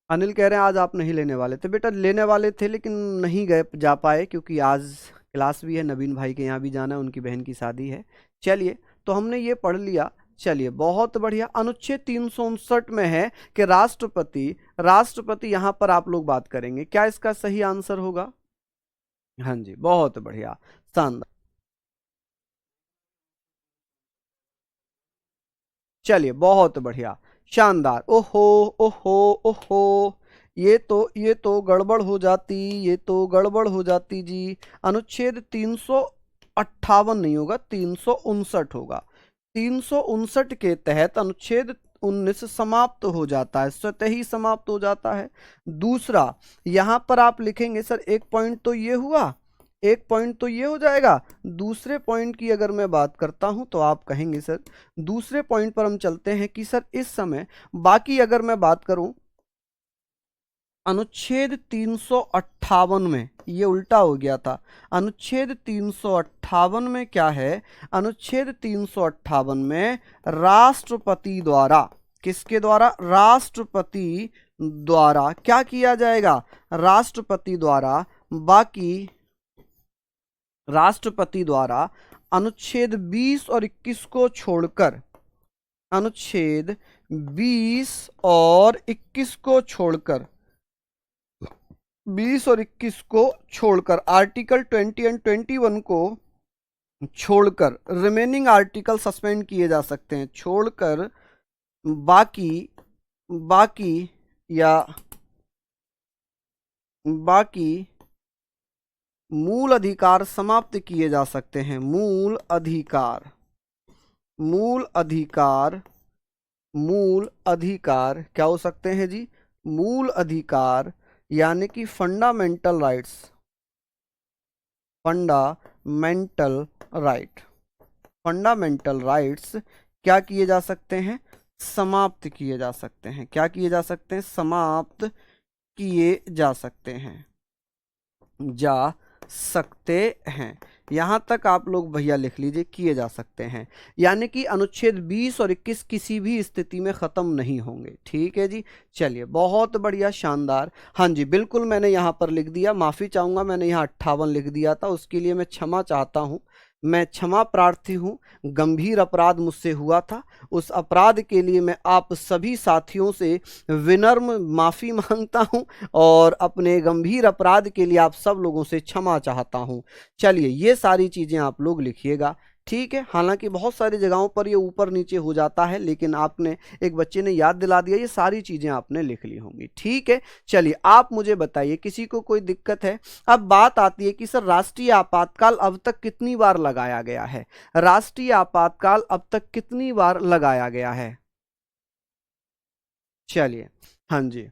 अनिल कह रहे हैं आज आप नहीं लेने वाले थे, बेटा लेने वाले थे लेकिन नहीं गए, जा पाए, क्योंकि आज क्लास भी है, नवीन भाई के यहाँ भी जाना है, उनकी बहन की शादी है। चलिए तो हमने ये पढ़ लिया, चलिए बहुत बढ़िया। अनुच्छेद 359 में है कि राष्ट्रपति, राष्ट्रपति यहां पर आप लोग बात करेंगे, क्या इसका सही आंसर होगा? हाँ जी, बहुत बढ़िया, शानदार। चलिए बहुत बढ़िया, शानदार। ओहो, ओहो, ओहो, ये तो गड़बड़ हो जाती, ये तो गड़बड़ हो जाती जी। अनुच्छेद 358 नहीं होगा, 359 होगा। 359 के तहत अनुच्छेद 19 समाप्त हो जाता है, स्वतः ही समाप्त हो जाता है। दूसरा, यहां पर आप लिखेंगे सर एक पॉइंट तो ये हुआ, एक पॉइंट तो ये हो जाएगा। दूसरे पॉइंट की अगर मैं बात करता हूं तो आप कहेंगे सर, दूसरे पॉइंट पर हम चलते हैं कि सर इस समय, बाकी अगर मैं बात करूं अनुच्छेद 358 में, ये उल्टा हो गया था। अनुच्छेद 358 में क्या है, अनुच्छेद 358 में राष्ट्रपति द्वारा, किसके द्वारा, राष्ट्रपति द्वारा क्या किया जाएगा, राष्ट्रपति द्वारा, बाकी राष्ट्रपति द्वारा अनुच्छेद 20 और 21 को छोड़कर, अनुच्छेद 20 और 21 को छोड़कर, 20 और 21 को छोड़कर, आर्टिकल 20 एंड 21 को छोड़कर रिमेनिंग आर्टिकल सस्पेंड किए जा सकते हैं, छोड़कर बाकी, बाकी या बाकी मूल अधिकार समाप्त किए जा सकते हैं। मूल अधिकार, मूल अधिकार, मूल अधिकार क्या हो सकते हैं जी, मूल अधिकार यानी कि fundamental rights, fundamental right, fundamental rights क्या किए जा सकते हैं, समाप्त किए जा सकते हैं। क्या किए जा सकते हैं, समाप्त किए जा सकते हैं, जा सकते हैं। यहां तक आप लोग भैया लिख लीजिए, किए जा सकते हैं, यानी कि अनुच्छेद 20 और 21 किसी भी स्थिति में खत्म नहीं होंगे। ठीक है जी, चलिए बहुत बढ़िया, शानदार। हाँ जी बिल्कुल, मैंने यहां पर लिख दिया, माफी चाहूंगा, मैंने यहाँ 58 लिख दिया था, उसके लिए मैं क्षमा चाहता हूं, मैं क्षमा प्रार्थी हूँ। गंभीर अपराध मुझसे हुआ था, उस अपराध के लिए मैं आप सभी साथियों से विनम्र माफ़ी मांगता हूँ और अपने गंभीर अपराध के लिए आप सब लोगों से क्षमा चाहता हूँ। चलिए ये सारी चीज़ें आप लोग लिखिएगा, ठीक है। हालांकि बहुत सारी जगहों पर ये ऊपर नीचे हो जाता है, लेकिन आपने, एक बच्चे ने याद दिला दिया, ये सारी चीज़ें आपने लिख ली होंगी, ठीक है। चलिए आप मुझे बताइए, किसी को कोई दिक्कत है? अब बात आती है कि सर राष्ट्रीय आपातकाल अब तक कितनी बार लगाया गया है, राष्ट्रीय आपातकाल अब तक कितनी बार लगाया गया है? चलिए, हाँ जी,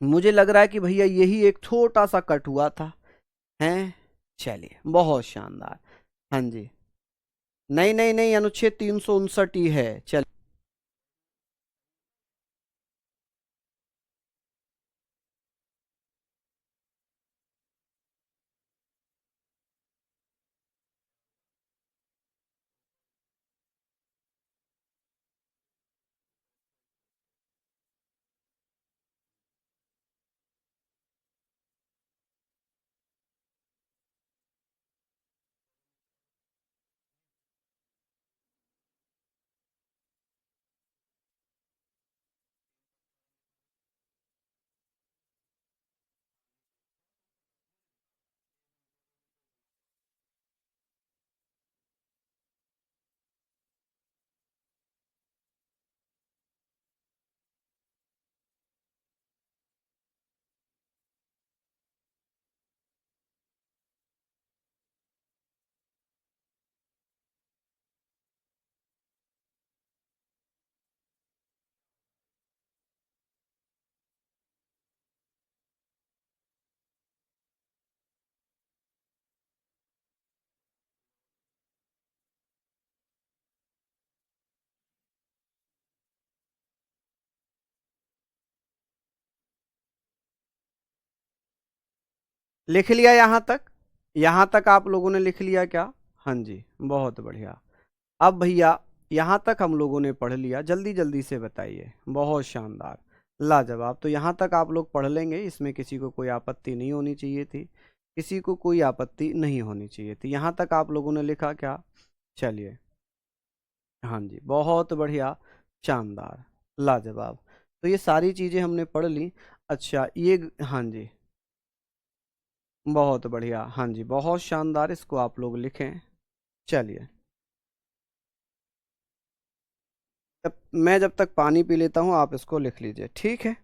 मुझे लग रहा है कि भैया यही एक छोटा सा कट हुआ था, हैं। चलिए बहुत शानदार, हाँ जी। नहीं नहीं नहीं, अनुच्छेद 359 ही है। चल, लिख लिया यहाँ तक? यहाँ तक आप लोगों ने लिख लिया क्या? हाँ जी, बहुत बढ़िया। अब भैया यहाँ तक हम लोगों ने पढ़ लिया, जल्दी जल्दी से बताइए। बहुत शानदार, लाजवाब। तो यहाँ तक आप लोग पढ़ लेंगे, इसमें किसी को कोई आपत्ति नहीं होनी चाहिए थी, किसी को कोई आपत्ति नहीं होनी चाहिए थी। यहाँ तक आप लोगों ने लिखा क्या? चलिए, हाँ जी, बहुत बढ़िया, शानदार, लाजवाब। तो ये सारी चीज़ें हमने पढ़ ली। अच्छा, हाँ जी, बहुत बढ़िया, हाँ जी, बहुत शानदार, इसको आप लोग लिखें। चलिए, मैं जब तक पानी पी लेता हूँ आप इसको लिख लीजिए, ठीक है?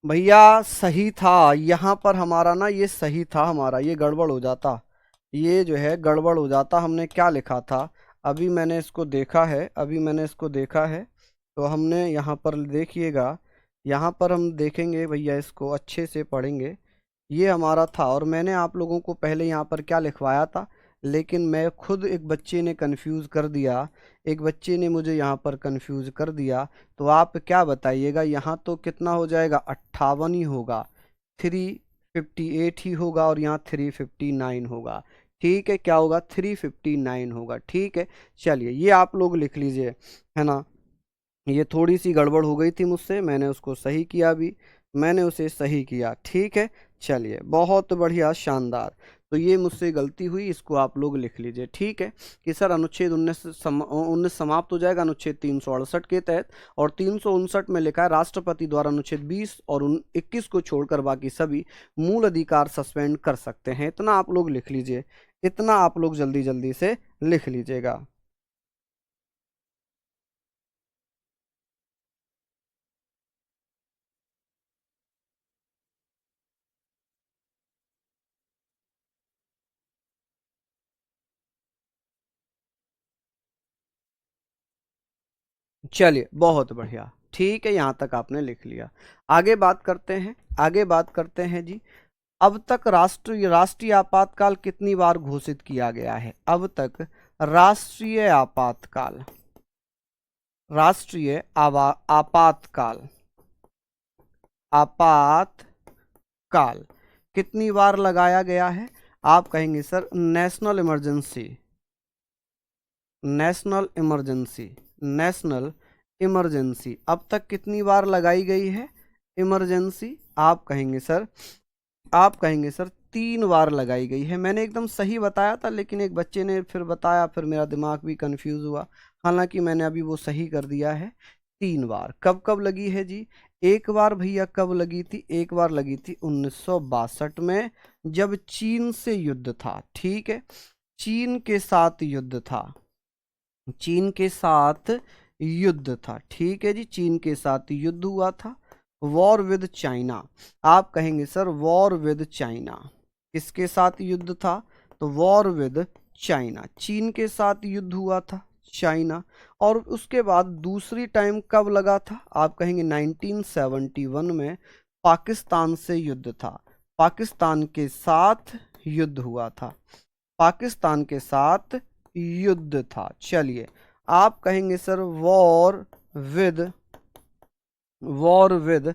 भैया सही था, यहाँ पर हमारा ना ये सही था, हमारा ये गड़बड़ हो जाता, ये जो है गड़बड़ हो जाता। हमने क्या लिखा था? अभी मैंने इसको देखा है, अभी मैंने इसको देखा है। तो हमने यहाँ पर देखिएगा, यहाँ पर हम देखेंगे भैया, इसको अच्छे से पढ़ेंगे। ये हमारा था, और मैंने आप लोगों को पहले यहाँ पर क्या लिखवाया था, लेकिन मैं खुद, एक बच्चे ने कंफ्यूज कर दिया, एक बच्चे ने मुझे यहाँ पर कंफ्यूज कर दिया। तो आप क्या बताइएगा, यहाँ तो कितना हो जाएगा? 58 ही होगा, 358 ही होगा, और यहाँ 359 होगा। ठीक है, क्या होगा? 359 होगा, ठीक है। चलिए, ये आप लोग लिख लीजिए, है ना? ये थोड़ी सी गड़बड़ हो गई थी मुझसे, मैंने उसको सही किया भी, मैंने उसे सही किया, ठीक है। चलिए, बहुत बढ़िया, शानदार। तो ये मुझसे गलती हुई, इसको आप लोग लिख लीजिए, ठीक है। कि सर अनुच्छेद 19 समाप्त हो जाएगा अनुच्छेद 368 के तहत, और 359 में लिखा है राष्ट्रपति द्वारा अनुच्छेद 20 और 21 को छोड़कर बाकी सभी मूल अधिकार सस्पेंड कर सकते हैं। इतना आप लोग लिख लीजिए, इतना आप लोग जल्दी जल्दी से लिख लीजिएगा। चलिए, बहुत बढ़िया, ठीक है, यहाँ तक आपने लिख लिया। आगे बात करते हैं, आगे बात करते हैं जी। अब तक राष्ट्रीय आपातकाल कितनी बार घोषित किया गया है? अब तक राष्ट्रीय आपातकाल, राष्ट्रीय आपातकाल, आपातकाल कितनी बार लगाया गया है? आप कहेंगे sir national emergency, national emergency, national emergency अब तक कितनी बार लगाई गई है इमरजेंसी? आप कहेंगे सर, आप कहेंगे सर 3 बार लगाई गई है। मैंने एकदम सही बताया था, लेकिन एक बच्चे ने फिर बताया, फिर मेरा दिमाग भी कंफ्यूज हुआ। हालांकि मैंने अभी वो सही कर दिया है, 3 बार। कब कब लगी है जी? एक बार भैया कब लगी थी? एक बार लगी थी 1962 में, जब चीन से युद्ध था, ठीक है, चीन के साथ युद्ध था, चीन के साथ युद्ध था, ठीक है जी, चीन के साथ युद्ध हुआ था, वॉर विद चाइना। आप कहेंगे सर वॉर विद चाइना, किसके साथ युद्ध था? तो वॉर विद चाइना, चीन के साथ युद्ध हुआ था चाइना। और उसके बाद दूसरी टाइम कब लगा था, आप कहेंगे 1971 में पाकिस्तान से युद्ध था, पाकिस्तान के साथ युद्ध हुआ था, पाकिस्तान के साथ युद्ध था। चलिए आप कहेंगे sir with war with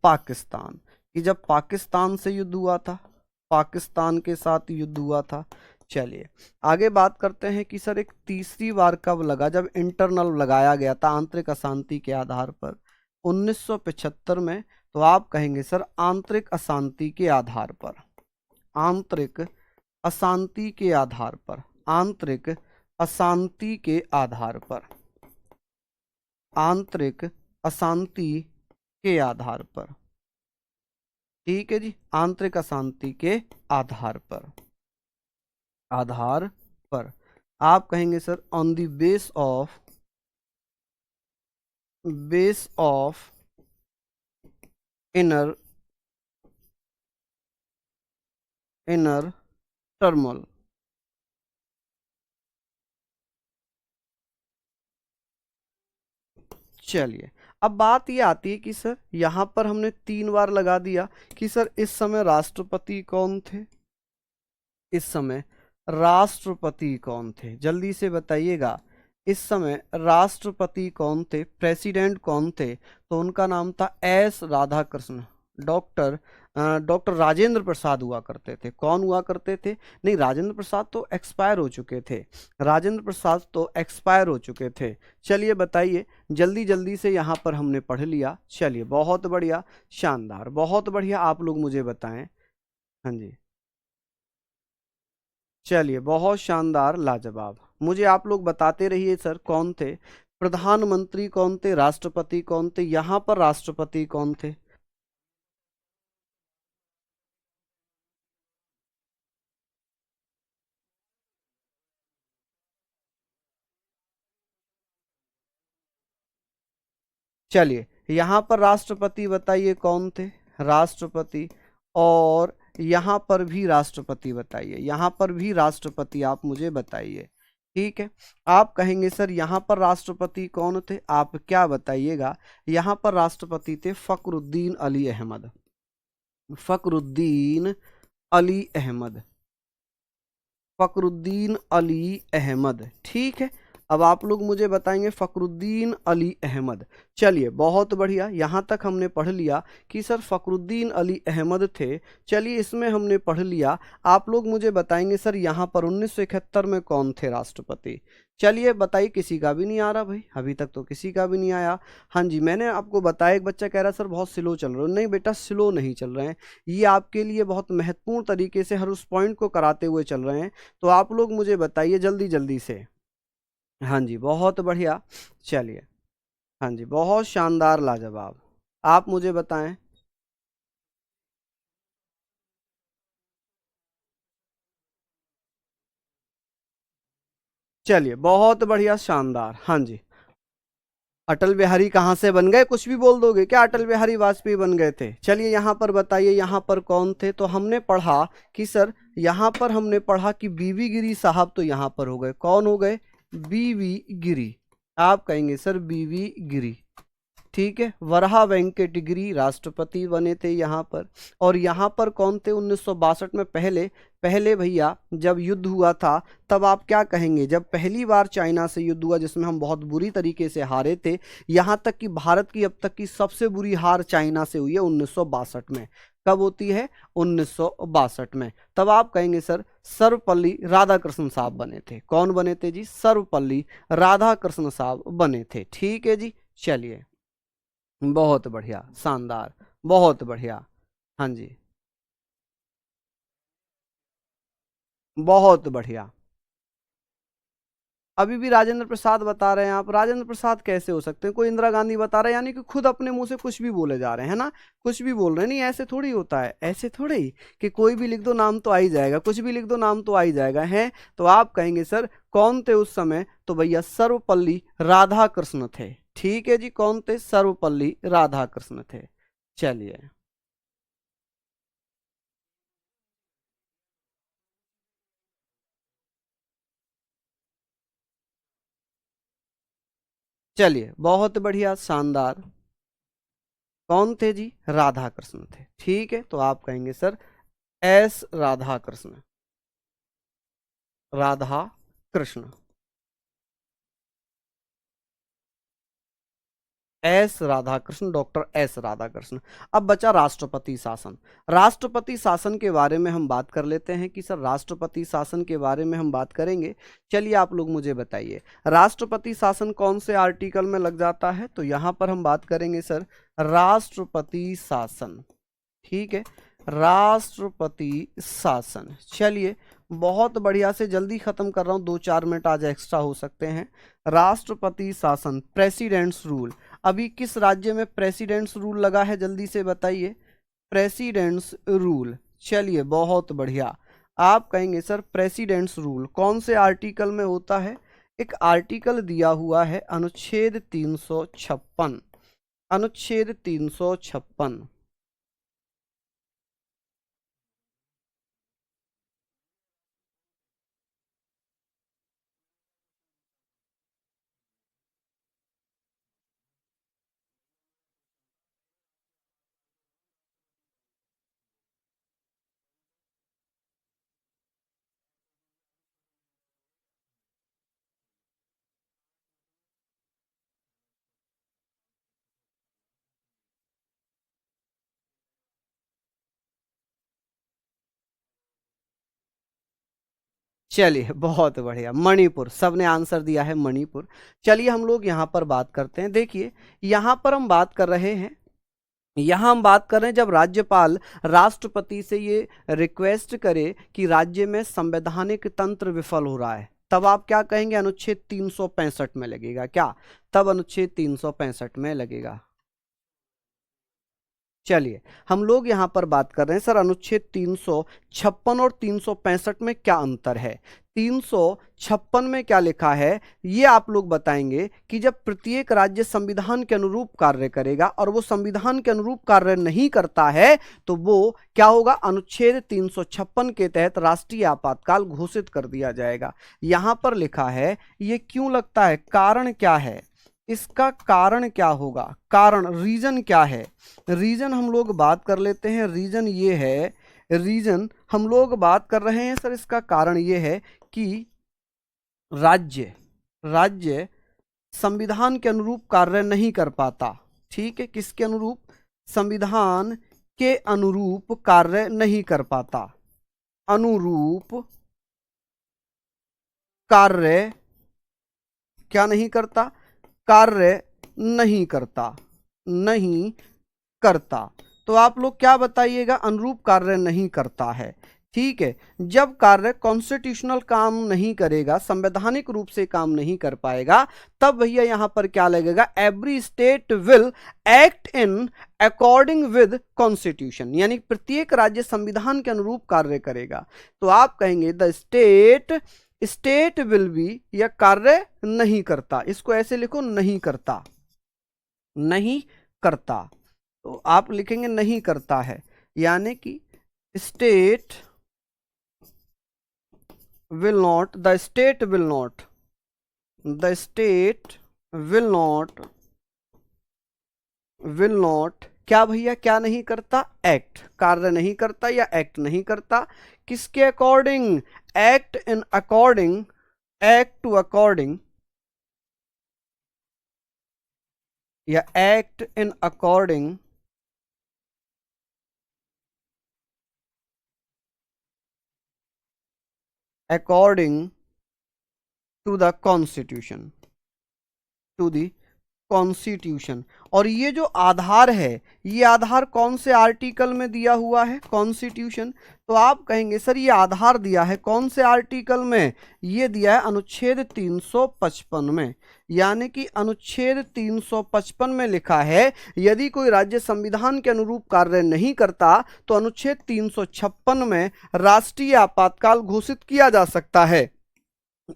Pakistan, कि जब पाकिस्तान से युद्ध हुआ था, पाकिस्तान के साथ युद्ध हुआ था। चलिए आगे बात करते हैं कि सर एक तीसरी बार कब लगा, जब इंटरनल लगाया गया था आंतरिक अशांति के आधार पर, 1975 में। तो आप कहेंगे सर आंतरिक अशांति के आधार पर, आंतरिक अशांति के आधार पर, आंतरिक अशांति के आधार पर, आंतरिक अशांति के आधार पर। ठीक है जी, आंतरिक अशांति के आधार पर, आधार पर आप कहेंगे sir on the base of inner thermal. चलिए अब बात ये आती है कि सर यहां पर हमने 3 बार लगा दिया कि सर इस समय राष्ट्रपति कौन थे, इस समय राष्ट्रपति कौन थे, जल्दी से बताइएगा। इस समय राष्ट्रपति कौन थे, प्रेसिडेंट कौन थे, तो उनका नाम था S Radhakrishna, doctor doctor Rajendra Prasad हुआ करते थे। कौन हुआ करते थे, नहीं राजेंद्र प्रसाद तो एक्सपायर हो चुके थे, राजेंद्र प्रसाद तो एक्सपायर हो चुके थे। चलिए बताइए, जल्दी जल्दी से यहाँ पर हमने पढ़ लिया। चलिए बहुत बढ़िया, शानदार, बहुत बढ़िया, आप लोग मुझे बताएं। हाँ जी, चलिए बहुत शानदार, लाजवाब, मुझे आप लोग बताते रहिए सर कौन थे, प्रधानमंत्री कौन थे, राष्ट्रपति कौन थे, यहाँ पर राष्ट्रपति कौन थे। चलिए यहाँ पर राष्ट्रपति बताइए कौन थे, राष्ट्रपति, और यहाँ पर भी राष्ट्रपति बताइए, यहाँ पर भी राष्ट्रपति आप मुझे बताइए। ठीक है, आप कहेंगे सर यहाँ पर राष्ट्रपति कौन थे, आप क्या बताइएगा। यहाँ पर राष्ट्रपति थे फखरुद्दीन अली अहमद, फखरुद्दीन अली अहमद, फखरुद्दीन अली अहमद। ठीक है, अब आप लोग मुझे बताएंगे फखरुद्दीन अली अहमद। चलिए बहुत बढ़िया, यहाँ तक हमने पढ़ लिया कि सर फखरुद्दीन अली अहमद थे। चलिए इसमें हमने पढ़ लिया, आप लोग मुझे बताएंगे सर यहाँ पर 1971 में कौन थे राष्ट्रपति। चलिए बताइए, किसी का भी नहीं आ रहा भाई, अभी तक तो किसी का भी नहीं आया। हाँ जी, मैंने आपको बताया, एक बच्चा कह रहा सर बहुत स्लो चल रहे हो, नहीं बेटा स्लो नहीं चल रहे हैं, ये आपके लिए बहुत महत्वपूर्ण तरीके से हर उस पॉइंट को कराते हुए चल रहे हैं। तो आप लोग मुझे बताइए जल्दी जल्दी से। हाँ जी बहुत बढ़िया, चलिए, हाँ जी बहुत शानदार, लाजवाब, आप मुझे बताएं। चलिए बहुत बढ़िया, शानदार, हाँ जी। अटल बिहारी कहाँ से बन गए, कुछ भी बोल दोगे क्या, अटल बिहारी वाजपेयी बन गए थे। चलिए यहाँ पर बताइए यहाँ पर कौन थे, तो हमने पढ़ा कि सर यहाँ पर हमने पढ़ा कि बीवी गिरी साहब तो यहाँ पर हो गए, कौन हो गए, बीवी गिरी, आप कहेंगे सर बीवी गिरी। ठीक है, वरहा वेंकट गिरी राष्ट्रपति बने थे यहाँ पर। और यहाँ पर कौन थे 1962 में, पहले पहले भैया जब युद्ध हुआ था, तब आप क्या कहेंगे, जब पहली बार चाइना से युद्ध हुआ जिसमें हम बहुत बुरी तरीके से हारे थे, यहाँ तक कि भारत की अब तक की सबसे बुरी हार चाइना से हुई है 1962 में। कब होती है, 1962 में। तब आप कहेंगे सर सर्वपल्ली राधाकृष्ण साहब बने थे, कौन बने थे जी, सर्वपल्ली राधाकृष्ण साहब बने थे। ठीक है जी, चलिए बहुत बढ़िया, शानदार, बहुत बढ़िया, हाँ जी बहुत बढ़िया। अभी भी राजेंद्र प्रसाद बता रहे हैं आप, राजेंद्र प्रसाद कैसे हो सकते हैं, कोई इंदिरा गांधी बता रहे हैं, यानी कि खुद अपने मुंह से कुछ भी बोले जा रहे हैं, है ना, कुछ भी बोल रहे हैं। नहीं ऐसे थोड़ी होता है, ऐसे थोड़े ही कि कोई भी लिख दो नाम तो आ ही जाएगा, कुछ भी लिख दो नाम तो आ ही जाएगा है। तो आप कहेंगे सर कौन थे उस समय, तो भैया सर्वपल्ली राधाकृष्ण थे। ठीक है जी, कौन थे, सर्वपल्ली राधाकृष्ण थे। चलिए चलिए बहुत बढ़िया, शानदार। कौन थे जी? राधा कृष्ण थे। ठीक है, तो आप कहेंगे sir S Radha Krishna, Radha Krishna, S Radhakrishna, doctor S Radhakrishna. अब बचा राष्ट्रपति शासन। राष्ट्रपति शासन के बारे में हम बात कर लेते हैं कि सर राष्ट्रपति शासन के बारे में हम बात करेंगे। चलिए आप लोग मुझे बताइए राष्ट्रपति शासन कौन से आर्टिकल में लग जाता है। तो यहां पर हम बात करेंगे सर राष्ट्रपति शासन। ठीक है, राष्ट्रपति शासन। चलिए बहुत बढ़िया से जल्दी खत्म कर रहा हूं, 2-4 मिनट आज एक्स्ट्रा हो सकते हैं। राष्ट्रपति शासन, प्रेसिडेंट्स रूल। अभी किस राज्य में प्रेसिडेंट्स रूल लगा है, जल्दी से बताइए। Presidents rule. चलिए बहुत बढ़िया, आप कहेंगे सर प्रेसिडेंट्स रूल कौन से आर्टिकल में होता है। एक आर्टिकल दिया हुआ है अनुच्छेद 356, अनुच्छेद 356। चलिए बहुत बढ़िया, मणिपुर। सबने आंसर दिया है मणिपुर। चलिए हम लोग यहाँ पर बात करते हैं। देखिए यहाँ पर हम बात कर रहे हैं, यहाँ हम बात कर रहे हैं जब राज्यपाल राष्ट्रपति से ये रिक्वेस्ट करे कि राज्य में संवैधानिक तंत्र विफल हो रहा है, तब आप क्या कहेंगे? अनुच्छेद 365 में लगेगा क्या? तब अनुच्छेद 365 में लगेगा। चलिए हम लोग यहां पर बात कर रहे हैं सर अनुच्छेद 356 और 365 में क्या अंतर है। 356 में क्या लिखा है ये आप लोग बताएंगे कि जब प्रत्येक राज्य संविधान के अनुरूप कार्य करेगा और वो संविधान के अनुरूप कार्य नहीं करता है तो वो क्या होगा? अनुच्छेद 356 के तहत राष्ट्रीय आपातकाल घोषित कर दिया जाएगा। यहां पर लिखा है, ये क्यों लगता है, कारण क्या है, इसका कारण क्या होगा, कारण रीजन क्या है? रीजन हम लोग बात कर लेते हैं। रीजन ये है, रीजन हम लोग बात कर रहे हैं सर, इसका कारण ये है कि राज्य राज्य संविधान के अनुरूप कार्य नहीं कर पाता। ठीक है, किसके अनुरूप? संविधान के अनुरूप कार्य नहीं कर पाता। अनुरूप कार्य क्या नहीं करता? कार्य नहीं करता, नहीं करता। तो आप लोग क्या बताइएगा? अनुरूप कार्य नहीं करता है। ठीक है, जब कार्य कॉन्स्टिट्यूशनल काम नहीं करेगा, संवैधानिक रूप से काम नहीं कर पाएगा, तब भैया यहां पर क्या लगेगा? Every state will act in according with constitution, यानी प्रत्येक राज्य संविधान के अनुरूप कार्य करेगा। तो आप कहेंगे द स्टेट विल बी, या कार्य नहीं करता, इसको ऐसे लिखो, नहीं करता, नहीं करता। तो आप लिखेंगे नहीं करता है, यानी कि state will not, the state will not, the state will not क्या भैया, क्या नहीं करता? एक्ट, कार्य नहीं करता या एक्ट नहीं करता। किसके according? Act in according, act to according, या act in according according to the constitution, to the constitution. और ये जो आधार है, ये आधार कौन से आर्टिकल में दिया हुआ है? कॉन्स्टिट्यूशन। तो आप कहेंगे सर ये आधार दिया है कौन से आर्टिकल में? ये दिया है अनुच्छेद 355 में। यानी कि अनुच्छेद 355 में लिखा है यदि कोई राज्य संविधान के अनुरूप कार्य नहीं करता तो अनुच्छेद 356 में राष्ट्रीय आपातकाल घोषित किया जा सकता है।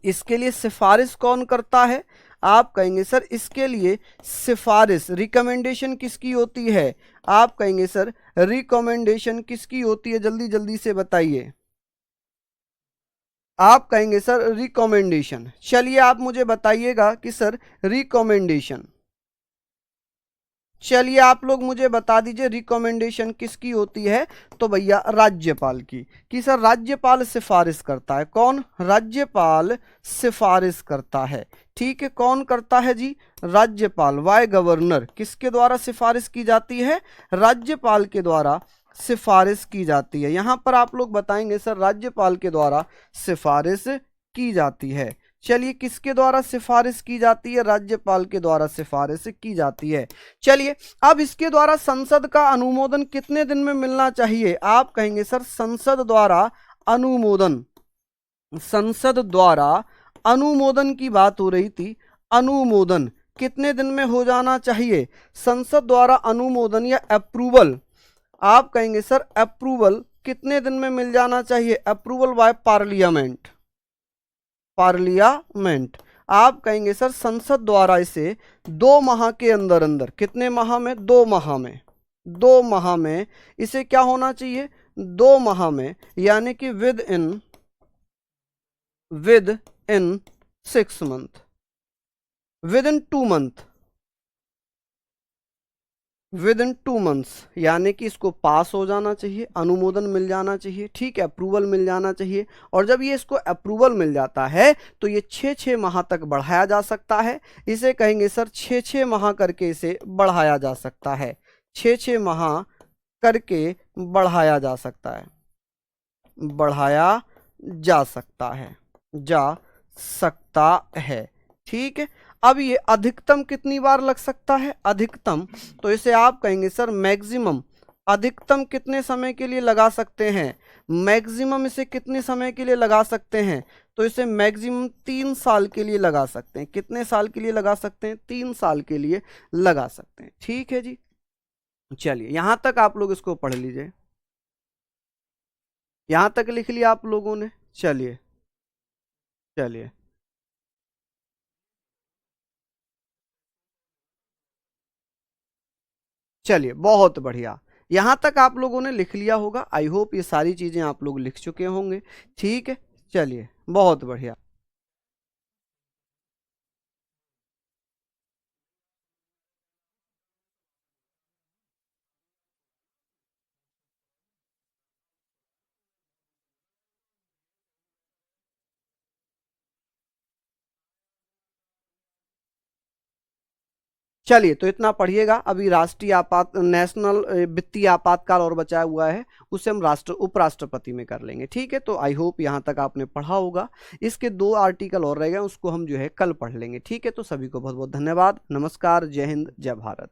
इसके लिए सिफारिश कौन करता है? आप कहेंगे सर इसके लिए सिफारिश, रिकमेंडेशन किसकी होती है? आप कहेंगे सर रिकमेंडेशन किसकी होती है? जल्दी जल्दी से बताइए। आप कहेंगे सर रिकमेंडेशन। चलिए आप मुझे बताइएगा कि सर रिकमेंडेशन, चलिए आप लोग मुझे बता दीजिए रिकमेंडेशन किसकी होती है। तो भैया राज्यपाल की, कि सर राज्यपाल सिफारिश करता है। कौन? राज्यपाल सिफारिश करता है। ठीक है, कौन करता है जी? राज्यपाल, वाय गवर्नर। किसके द्वारा सिफारिश की जाती है? राज्यपाल के द्वारा सिफारिश की जाती है। यहां पर आप लोग बताएंगे सर राज्यपाल के द्वारा सिफारिश की जाती है। चलिए किसके द्वारा सिफारिश की जाती है? राज्यपाल के द्वारा सिफारिश की जाती है। चलिए अब इसके द्वारा संसद का अनुमोदन कितने दिन में मिलना चाहिए? आप कहेंगे सर संसद द्वारा अनुमोदन, संसद द्वारा अनुमोदन की बात हो रही थी। अनुमोदन कितने दिन में हो जाना चाहिए? संसद द्वारा अनुमोदन या अप्रूवल, आप कहेंगे सर अप्रूवल कितने दिन में मिल जाना चाहिए? Approval by parliament, parliament. आप कहेंगे सर संसद द्वारा इसे 2 माह के अंदर अंदर, कितने माह में? 2 माह में, 2 माह में इसे क्या होना चाहिए? 2 माह में, यानी कि with in 6 month, with in 2 month, with in 2 months, यानी कि इसको पास हो जाना चाहिए, अनुमोदन मिल जाना चाहिए। ठीक है, अप्रूवल मिल जाना चाहिए। और जब ये इसको अप्रूवल मिल जाता है तो ये 6-6 माह तक बढ़ाया जा सकता है। इसे कहेंगे सर 6-6 माह करके इसे बढ़ाया जा सकता है। 6-6 माह करके बढ़ाया जा सकता है, बढ़ाया जा सकता है, जा सकता है। ठीक है, अब ये अधिकतम कितनी बार लग सकता है? अधिकतम, तो इसे आप कहेंगे सर मैक्सिमम। अधिकतम कितने समय के लिए लगा सकते हैं? मैक्सिमम इसे कितने समय के लिए लगा सकते हैं? तो इसे मैक्सिमम 3 साल के लिए लगा सकते हैं। कितने साल के लिए लगा सकते हैं? 3 साल के लिए लगा सकते हैं। ठीक है जी, चलिए यहां तक आप लोग इसको पढ़ लीजिए। यहां तक लिख लिया आप लोगों ने? चलिए चलिए चलिए, बहुत बढ़िया। यहां तक आप लोगों ने लिख लिया होगा। आई होप ये सारी चीजें आप लोग लिख चुके होंगे। ठीक है, चलिए बहुत बढ़िया। चलिए तो इतना पढ़िएगा। अभी राष्ट्रीय नेशनल वित्तीय आपातकाल और बचा हुआ है, उसे हम उपराष्ट्रपति में कर लेंगे। ठीक है, तो आई होप यहाँ तक आपने पढ़ा होगा। इसके 2 आर्टिकल और रह गए, उसको हम जो है कल पढ़ लेंगे। ठीक है, तो सभी को बहुत बहुत धन्यवाद। नमस्कार, जय हिंद, जय भारत।